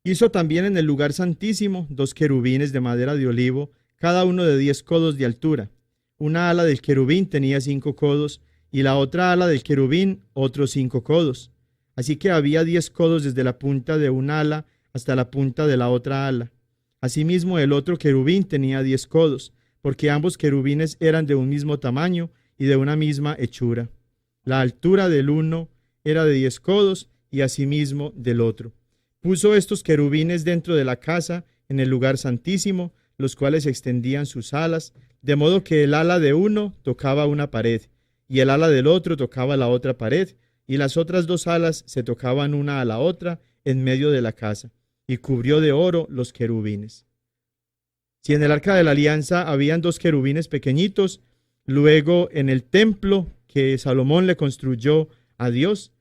Hizo también en el lugar santísimo 2 querubines de madera de olivo, cada uno de 10 codos de altura. Una ala del querubín tenía 5 codos, y la otra ala del querubín otros 5 codos. Así que había 10 codos desde la punta de un ala hasta la punta de la otra ala. Asimismo, el otro querubín tenía 10 codos, porque ambos querubines eran de un mismo tamaño y de una misma hechura. La altura del uno era de 10 codos y asimismo del otro. Puso estos querubines dentro de la casa en el lugar santísimo, los cuales extendían sus alas, de modo que el ala de uno tocaba una pared, y el ala del otro tocaba la otra pared, y las otras 2 alas se tocaban una a la otra en medio de la casa, y cubrió de oro los querubines. Si en el arca de la alianza habían 2 querubines pequeñitos, luego en el templo que Salomón le construyó a Dios,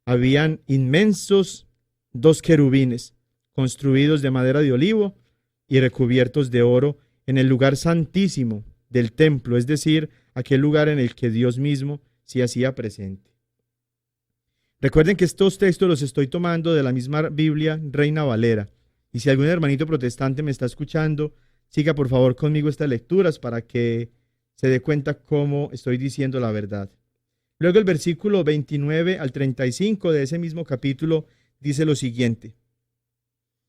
habían inmensos 2 querubines, construidos de madera de olivo y recubiertos de oro en el lugar santísimo del templo, es decir, aquel lugar en el que Dios mismo se hacía presente. Recuerden que estos textos los estoy tomando de la misma Biblia Reina Valera, y si algún hermanito protestante me está escuchando, siga por favor conmigo estas lecturas para que se dé cuenta cómo estoy diciendo la verdad. Luego el versículo 29 al 35 de ese mismo capítulo dice lo siguiente.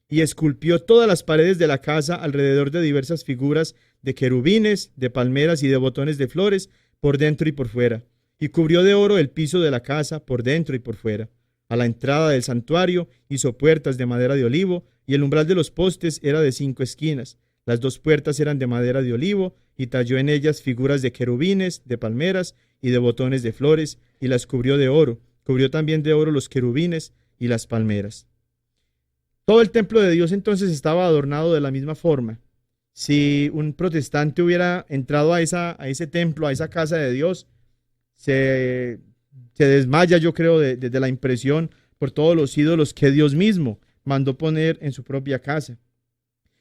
Y esculpió todas las paredes de la casa alrededor de diversas figuras de querubines, de palmeras y de botones de flores por dentro y por fuera. Y cubrió de oro el piso de la casa por dentro y por fuera. A la entrada del santuario hizo puertas de madera de olivo, y el umbral de los postes era de 5 esquinas. Las 2 puertas eran de madera de olivo, y talló en ellas figuras de querubines, de palmeras y de botones de flores, y las cubrió de oro. Cubrió también de oro los querubines y las palmeras. Todo el templo de Dios entonces estaba adornado de la misma forma. Si un protestante hubiera entrado a ese templo, a esa casa de Dios, se desmaya, yo creo, de la impresión por todos los ídolos que Dios mismo mandó poner en su propia casa.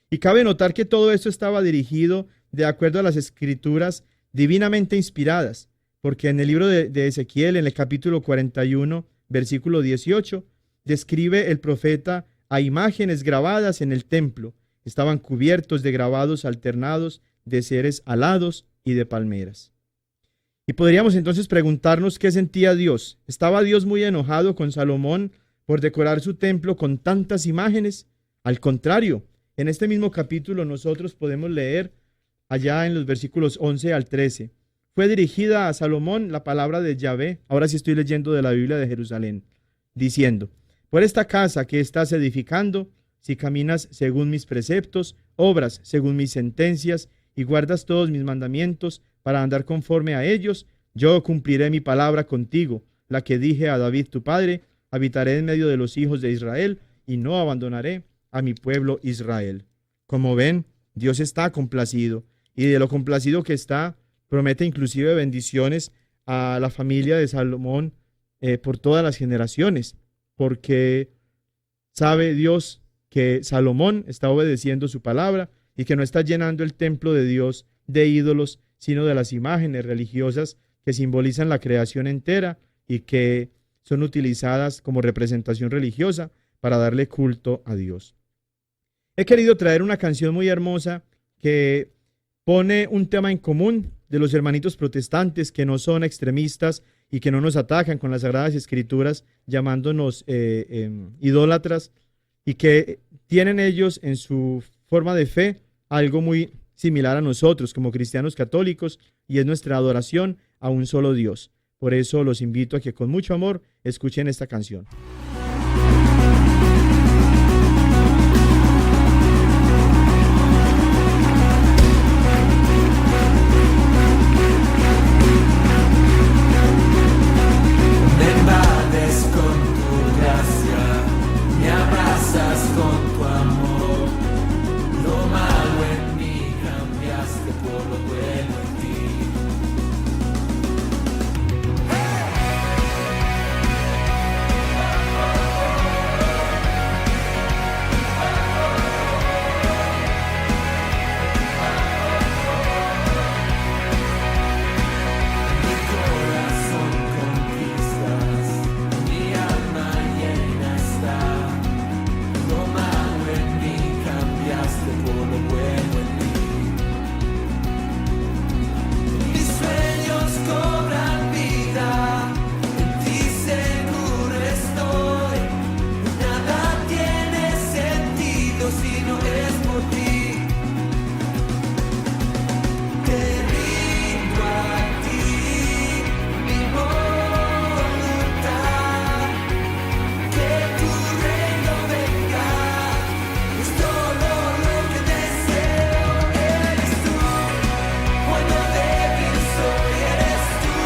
Y cabe notar que todo esto estaba dirigido de acuerdo a las escrituras divinamente inspiradas, porque en el libro de Ezequiel, en el capítulo 41, versículo 18, describe el profeta a imágenes grabadas en el templo. Estaban cubiertos de grabados alternados de seres alados y de palmeras. Y podríamos entonces preguntarnos qué sentía Dios. ¿Estaba Dios muy enojado con Salomón por decorar su templo con tantas imágenes? Al contrario, en este mismo capítulo nosotros podemos leer allá en los versículos 11 al 13. Fue dirigida a Salomón la palabra de Yahvé, ahora sí estoy leyendo de la Biblia de Jerusalén, diciendo: por esta casa que estás edificando, si caminas según mis preceptos, obras según mis sentencias y guardas todos mis mandamientos para andar conforme a ellos, yo cumpliré mi palabra contigo, la que dije a David tu padre: habitaré en medio de los hijos de Israel y no abandonaré a mi pueblo Israel. Como ven, Dios está complacido, y de lo complacido que está, promete inclusive bendiciones a la familia de Salomón por todas las generaciones, porque sabe Dios que Salomón está obedeciendo su palabra y que no está llenando el templo de Dios de ídolos, sino de las imágenes religiosas que simbolizan la creación entera y que son utilizadas como representación religiosa para darle culto a Dios. He querido traer una canción muy hermosa que pone un tema en común de los hermanitos protestantes que no son extremistas y que no nos atacan con las Sagradas Escrituras llamándonos idólatras, y que tienen ellos en su forma de fe algo muy similar a nosotros como cristianos católicos, y es nuestra adoración a un solo Dios. Por eso los invito a que con mucho amor escuchen esta canción. Por pasaste por lo bueno en mí. Mis sueños cobran vida, en ti seguro estoy. Nada tiene sentido si no es por ti. Te rindo a ti mi voluntad, que tu reino venga, es todo lo que deseo. Eres tú, cuando débil soy, eres tú,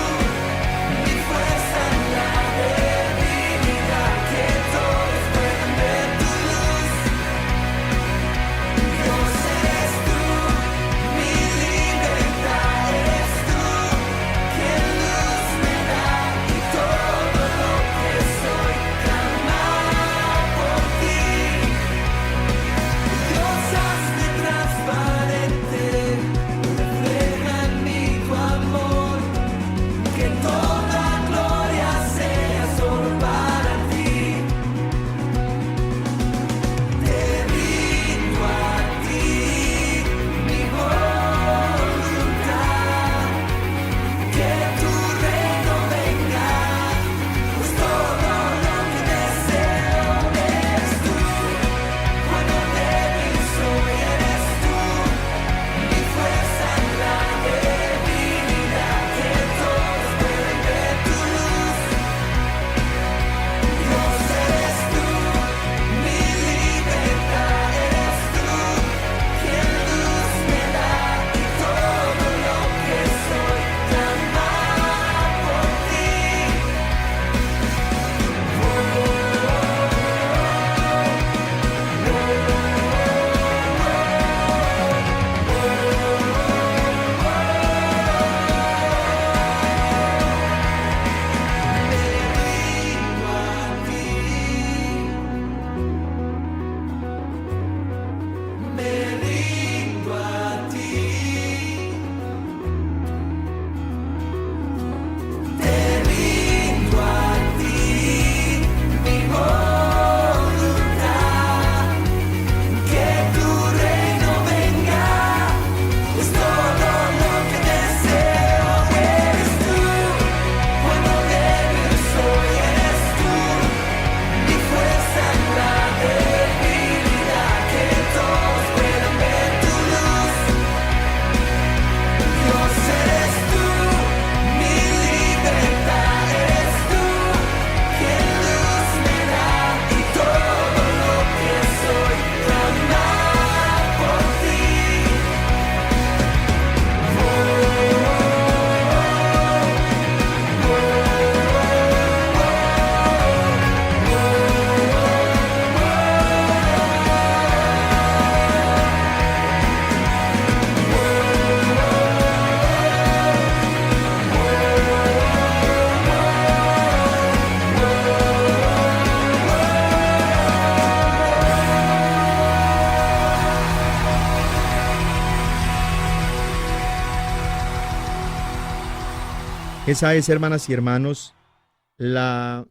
mi fuerza en la debilidad, que todos puedan ver tu luz. Dios, eres tú, mi libertad, eres tú, quien luz me da, y todo lo que soy clama por ti. Dios, hazme transparente, refleja en mí tu amor, que toda gloria sea solo para ti. Te rindo a ti mi voluntad, que tu reino venga, pues todo lo que deseo. Eres tú, cuando débil soy, eres tú, mi fuerza en la debilidad, que todos pueden ver tu luz. Dios, eres tú, mi libertad, eres tú, quien luz me da, y todo lo que soy clama por ti. Me rindo a ti. Te rindo a ti mi voluntad, que tu reino venga, es todo lo que deseo. Eres tú, cuando débil soy, eres tú, mi fuerza en la debilidad, que todos puedan ver tu luz. Dios, eres tú, mi libertad, eres tú, quien luz me da, y todo lo que soy clama por ti. Esa es, hermanas y hermanos, la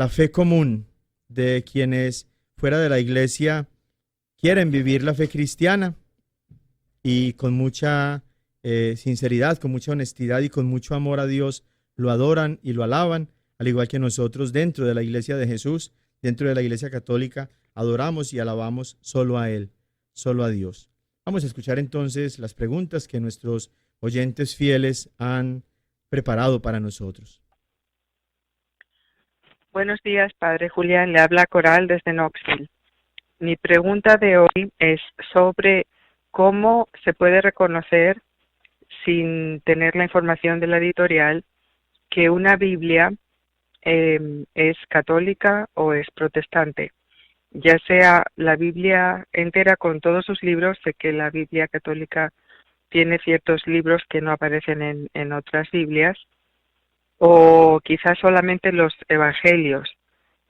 fe común de quienes fuera de la iglesia quieren vivir la fe cristiana y con mucha sinceridad, con mucha honestidad y con mucho amor a Dios lo adoran y lo alaban, al igual que nosotros dentro de la iglesia de Jesús, dentro de la iglesia católica, adoramos y alabamos solo a Él, solo a Dios. Vamos a escuchar entonces las preguntas que nuestros oyentes fieles han preparado para nosotros. Buenos días, Padre Julián. Le habla Coral desde Knoxville. Mi pregunta de hoy es sobre cómo se puede reconocer, sin tener la información de la editorial, que una Biblia es católica o es protestante. Ya sea la Biblia entera con todos sus libros, sé que la Biblia católica tiene ciertos libros que no aparecen en otras Biblias, o quizás solamente los evangelios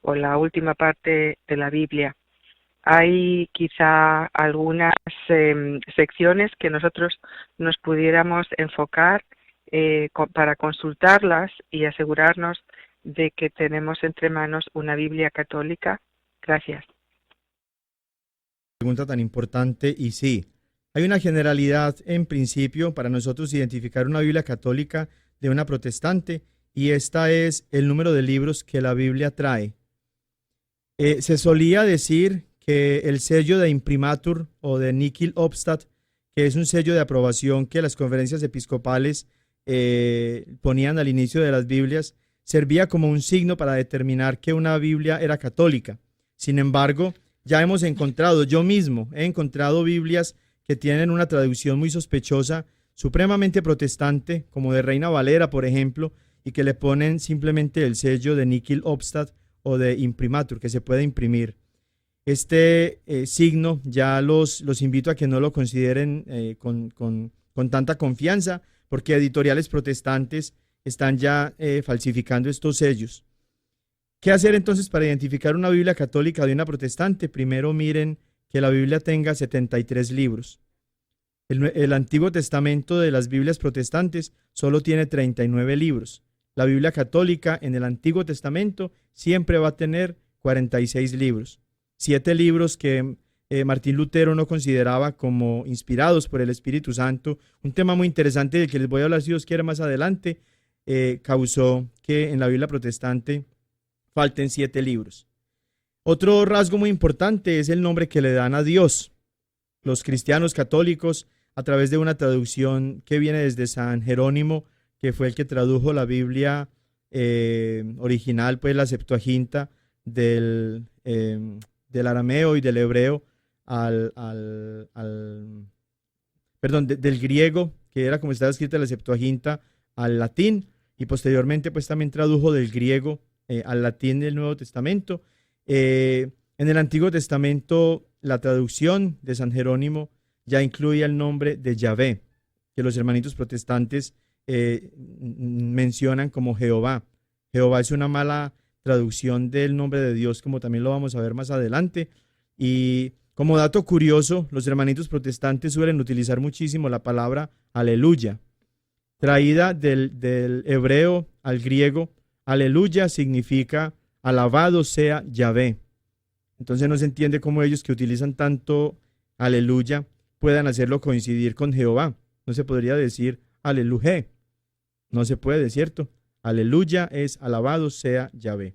o la última parte de la Biblia. Hay quizá algunas secciones que nosotros nos pudiéramos enfocar para consultarlas y asegurarnos de que tenemos entre manos una Biblia católica. Gracias. Pregunta tan importante y sí, hay una generalidad en principio para nosotros identificar una Biblia católica de una protestante y esta es el número de libros que la Biblia trae. Se solía decir que el sello de imprimatur o de nihil obstat, que es un sello de aprobación que las conferencias episcopales ponían al inicio de las Biblias, servía como un signo para determinar que una Biblia era católica. Sin embargo, ya hemos encontrado, yo mismo he encontrado Biblias que tienen una traducción muy sospechosa, supremamente protestante, como de Reina Valera, por ejemplo, y que le ponen simplemente el sello de nihil obstat o de imprimatur, que se puede imprimir. Este signo ya los invito a que no lo consideren con tanta confianza, porque editoriales protestantes están ya falsificando estos sellos. ¿Qué hacer entonces para identificar una Biblia católica de una protestante? Primero miren que la Biblia tenga 73 libros. El Antiguo Testamento de las Biblias protestantes solo tiene 39 libros. La Biblia católica en el Antiguo Testamento siempre va a tener 46 libros. 7 libros que Martín Lutero no consideraba como inspirados por el Espíritu Santo. Un tema muy interesante del que les voy a hablar si Dios quiere más adelante, causó que en la Biblia protestante falten 7 libros. Otro rasgo muy importante es el nombre que le dan a Dios. Los cristianos católicos, a través de una traducción que viene desde San Jerónimo, que fue el que tradujo la Biblia original, pues la Septuaginta del arameo y del hebreo del griego, que era como estaba escrita la Septuaginta, al latín, y posteriormente pues también tradujo del griego al latín del Nuevo Testamento. En el Antiguo Testamento la traducción de San Jerónimo ya incluía el nombre de Yahvé, que los hermanitos protestantes mencionan como Jehová. Jehová es una mala traducción del nombre de Dios, como también lo vamos a ver más adelante. Y como dato curioso, los hermanitos protestantes suelen utilizar muchísimo la palabra aleluya, traída del hebreo al griego. Aleluya significa alabado sea Yahvé. Entonces no se entiende cómo ellos que utilizan tanto aleluya puedan hacerlo coincidir con Jehová. No se podría decir aleluje. No se puede, ¿cierto? Aleluya es alabado sea Yahvé.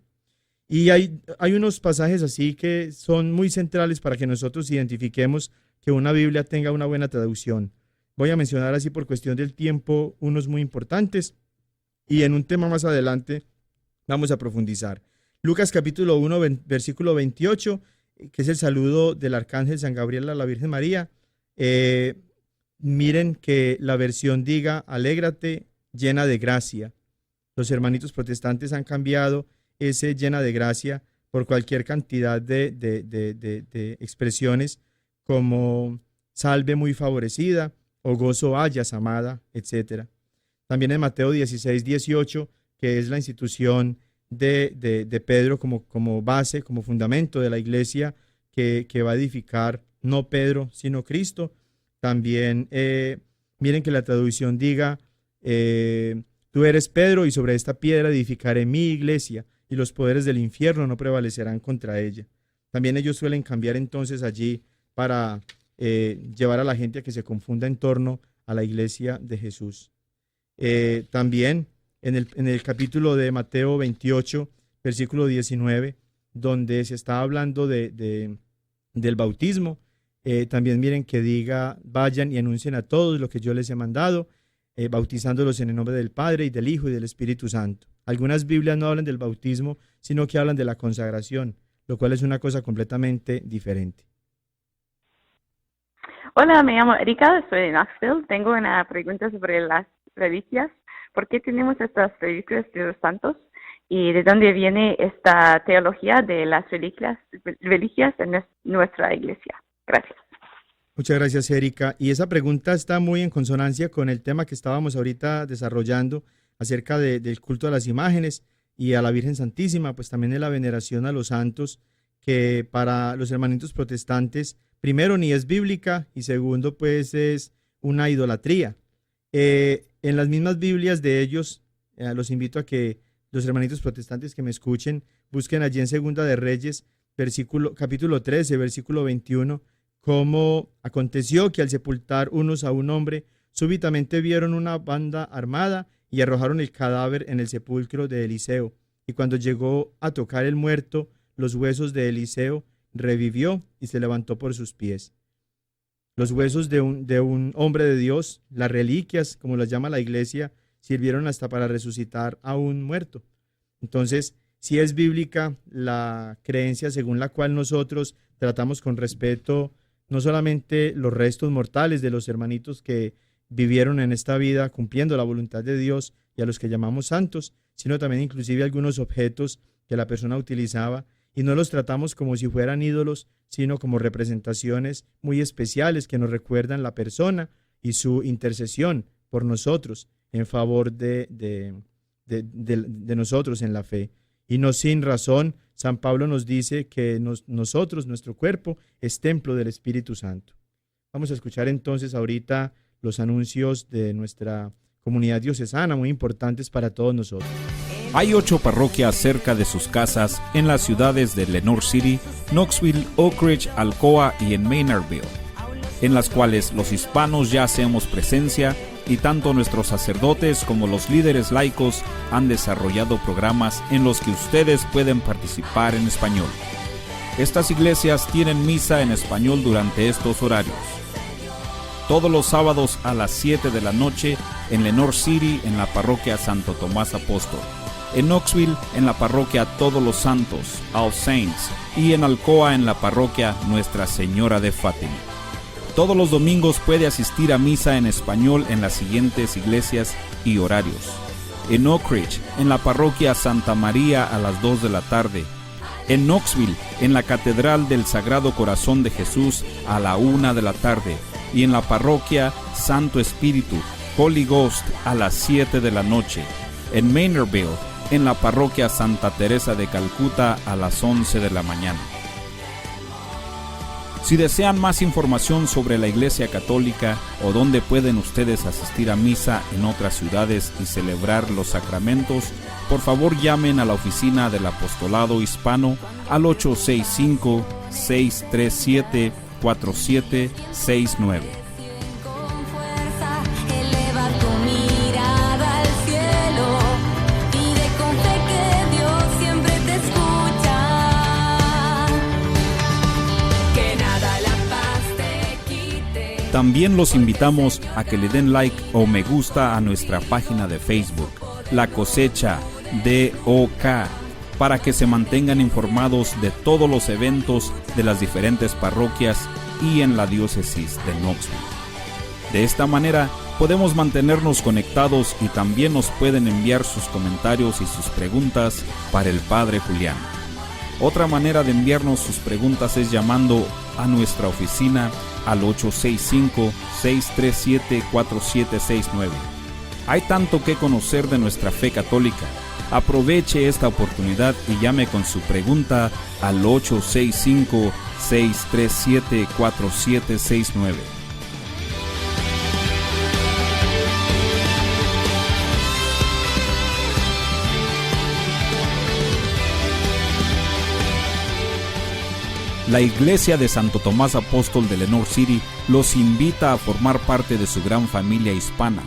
Y hay unos pasajes así que son muy centrales para que nosotros identifiquemos que una Biblia tenga una buena traducción. Voy a mencionar así por cuestión del tiempo unos muy importantes y en un tema más adelante vamos a profundizar. Lucas capítulo 1, versículo 28, que es el saludo del arcángel San Gabriel a la Virgen María. Miren que la versión diga, alégrate, llena de gracia. Los hermanitos protestantes han cambiado ese llena de gracia por cualquier cantidad de expresiones como salve muy favorecida o gozo hayas amada, etc. También en Mateo 16, 18, que es la institución de Pedro como base, como fundamento de la iglesia que va a edificar no Pedro, sino Cristo. También miren que la traducción diga, tú eres Pedro y sobre esta piedra edificaré mi iglesia y los poderes del infierno no prevalecerán contra ella. También ellos suelen cambiar entonces allí para llevar a la gente a que se confunda en torno a la iglesia de Jesús. También en el capítulo de Mateo 28, versículo 19, donde se está hablando del bautismo, también miren que diga, vayan y anuncien a todos lo que yo les he mandado, bautizándolos en el nombre del Padre y del Hijo y del Espíritu Santo. Algunas Biblias no hablan del bautismo, sino que hablan de la consagración, lo cual es una cosa completamente diferente. Hola, me llamo Erika, soy de Knoxville. Tengo una pregunta sobre las reliquias. ¿Por qué tenemos estas reliquias de los santos? ¿Y de dónde viene esta teología de las reliquias en nuestra iglesia? Gracias. Muchas gracias, Erika. Y esa pregunta está muy en consonancia con el tema que estábamos ahorita desarrollando acerca del culto a las imágenes y a la Virgen Santísima, pues también de la veneración a los santos, que para los hermanitos protestantes, primero, ni es bíblica y segundo, pues es una idolatría. En las mismas Biblias de ellos, los invito a que los hermanitos protestantes que me escuchen, busquen allí en Segunda de Reyes, capítulo 13, versículo 21, cómo aconteció que al sepultar unos a un hombre, súbitamente vieron una banda armada y arrojaron el cadáver en el sepulcro de Eliseo. Y cuando llegó a tocar el muerto, los huesos de Eliseo, revivió y se levantó por sus pies. Los huesos de un hombre de Dios, las reliquias, como las llama la iglesia, sirvieron hasta para resucitar a un muerto. Entonces, si es bíblica la creencia según la cual nosotros tratamos con respeto no solamente los restos mortales de los hermanitos que vivieron en esta vida cumpliendo la voluntad de Dios y a los que llamamos santos, sino también inclusive algunos objetos que la persona utilizaba, y no los tratamos como si fueran ídolos, sino como representaciones muy especiales que nos recuerdan la persona y su intercesión por nosotros en favor de nosotros en la fe. Y no sin razón, San Pablo nos dice que nosotros, nuestro cuerpo, es templo del Espíritu Santo. Vamos a escuchar entonces ahorita los anuncios de nuestra comunidad diocesana, muy importantes para todos nosotros. Hay 8 parroquias cerca de sus casas en las ciudades de Lenoir City, Knoxville, Oak Ridge, Alcoa y en Maynardville, en las cuales los hispanos ya hacemos presencia, y tanto nuestros sacerdotes como los líderes laicos han desarrollado programas en los que ustedes pueden participar en español. Estas iglesias tienen misa en español durante estos horarios. Todos los sábados a las 7 de la noche en Lenoir City en la parroquia Santo Tomás Apóstol, en Knoxville en la parroquia Todos los Santos, All Saints, y en Alcoa en la parroquia Nuestra Señora de Fátima. Todos los domingos puede asistir a misa en español en las siguientes iglesias y horarios: en Oak Ridge en la parroquia Santa María a las 2 de la tarde, en Knoxville en la Catedral del Sagrado Corazón de Jesús a la 1 de la tarde, y en la parroquia Santo Espíritu, Holy Ghost, a las 7 de la noche, en Maynardville en la parroquia Santa Teresa de Calcuta a las 11 de la mañana. Si desean más información sobre la Iglesia Católica o dónde pueden ustedes asistir a misa en otras ciudades y celebrar los sacramentos, por favor llamen a la oficina del Apostolado Hispano al 865-637-4769. También los invitamos a que le den like o me gusta a nuestra página de Facebook, La Cosecha DOK, para que se mantengan informados de todos los eventos de las diferentes parroquias y en la diócesis de Knoxville. De esta manera podemos mantenernos conectados y también nos pueden enviar sus comentarios y sus preguntas para el Padre Julián. Otra manera de enviarnos sus preguntas es llamando a nuestra oficina al 865-637-4769. Hay tanto que conocer de nuestra fe católica. Aproveche esta oportunidad y llame con su pregunta al 865-637-4769. La Iglesia de Santo Tomás Apóstol de Lenoir City los invita a formar parte de su gran familia hispana.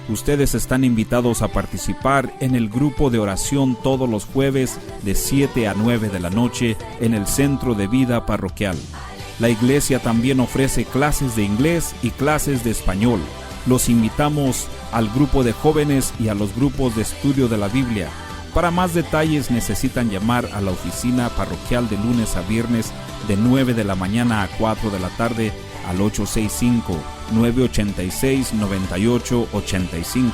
Ustedes están invitados a participar en el grupo de oración todos los jueves de 7 a 9 de la noche en el Centro de Vida Parroquial. La iglesia también ofrece clases de inglés y clases de español. Los invitamos al grupo de jóvenes y a los grupos de estudio de la Biblia. Para más detalles necesitan llamar a la oficina parroquial de lunes a viernes de 9 de la mañana a 4 de la tarde al 865-986-9885,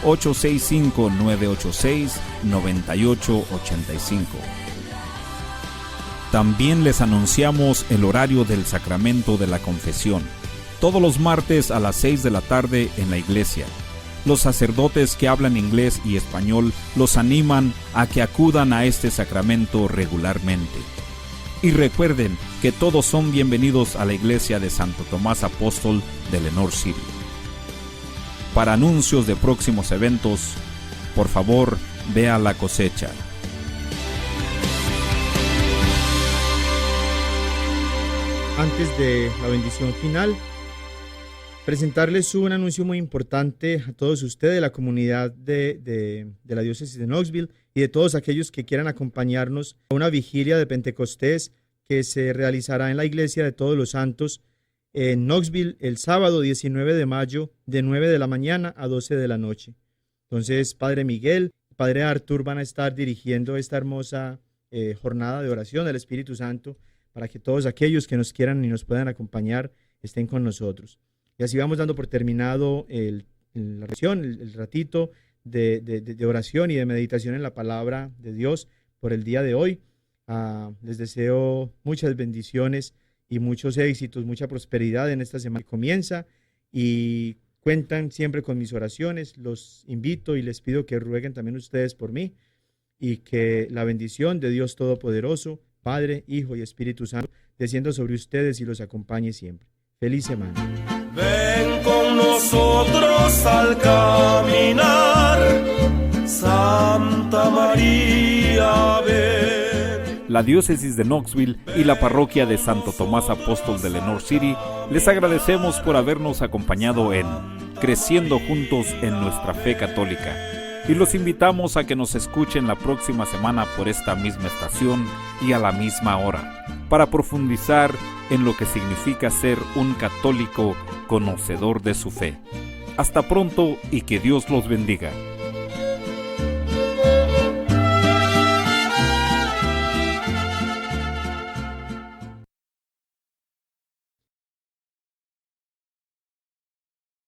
865-986-9885. También les anunciamos el horario del sacramento de la confesión, todos los martes a las 6 de la tarde en la iglesia. Los sacerdotes que hablan inglés y español los animan a que acudan a este sacramento regularmente. Y recuerden que todos son bienvenidos a la iglesia de Santo Tomás Apóstol de Lenoir City. Para anuncios de próximos eventos, por favor, vea La Cosecha. Antes de la bendición final, presentarles un anuncio muy importante a todos ustedes de la comunidad de la diócesis de Knoxville y de todos aquellos que quieran acompañarnos a una vigilia de Pentecostés que se realizará en la iglesia de Todos los Santos en Knoxville el sábado 19 de mayo de 9 de la mañana a 12 de la noche. Entonces, Padre Miguel, Padre Artur van a estar dirigiendo esta hermosa jornada de oración del Espíritu Santo para que todos aquellos que nos quieran y nos puedan acompañar estén con nosotros. Y así vamos dando por terminado la oración, el ratito de oración y de meditación en la palabra de Dios por el día de hoy. Les deseo muchas bendiciones y muchos éxitos, mucha prosperidad en esta semana que comienza, y cuentan siempre con mis oraciones. Los invito y les pido que rueguen también ustedes por mí y que la bendición de Dios Todopoderoso, Padre, Hijo y Espíritu Santo, descienda sobre ustedes y los acompañe siempre. Feliz semana. Ven con nosotros al caminar, Santa María, ven. La diócesis de Knoxville y la parroquia de Santo Tomás Apóstol de Lenoir City les agradecemos por habernos acompañado en Creciendo Juntos en Nuestra Fe Católica, y los invitamos a que nos escuchen la próxima semana por esta misma estación y a la misma hora, para profundizar en lo que significa ser un católico conocedor de su fe. Hasta pronto y que Dios los bendiga.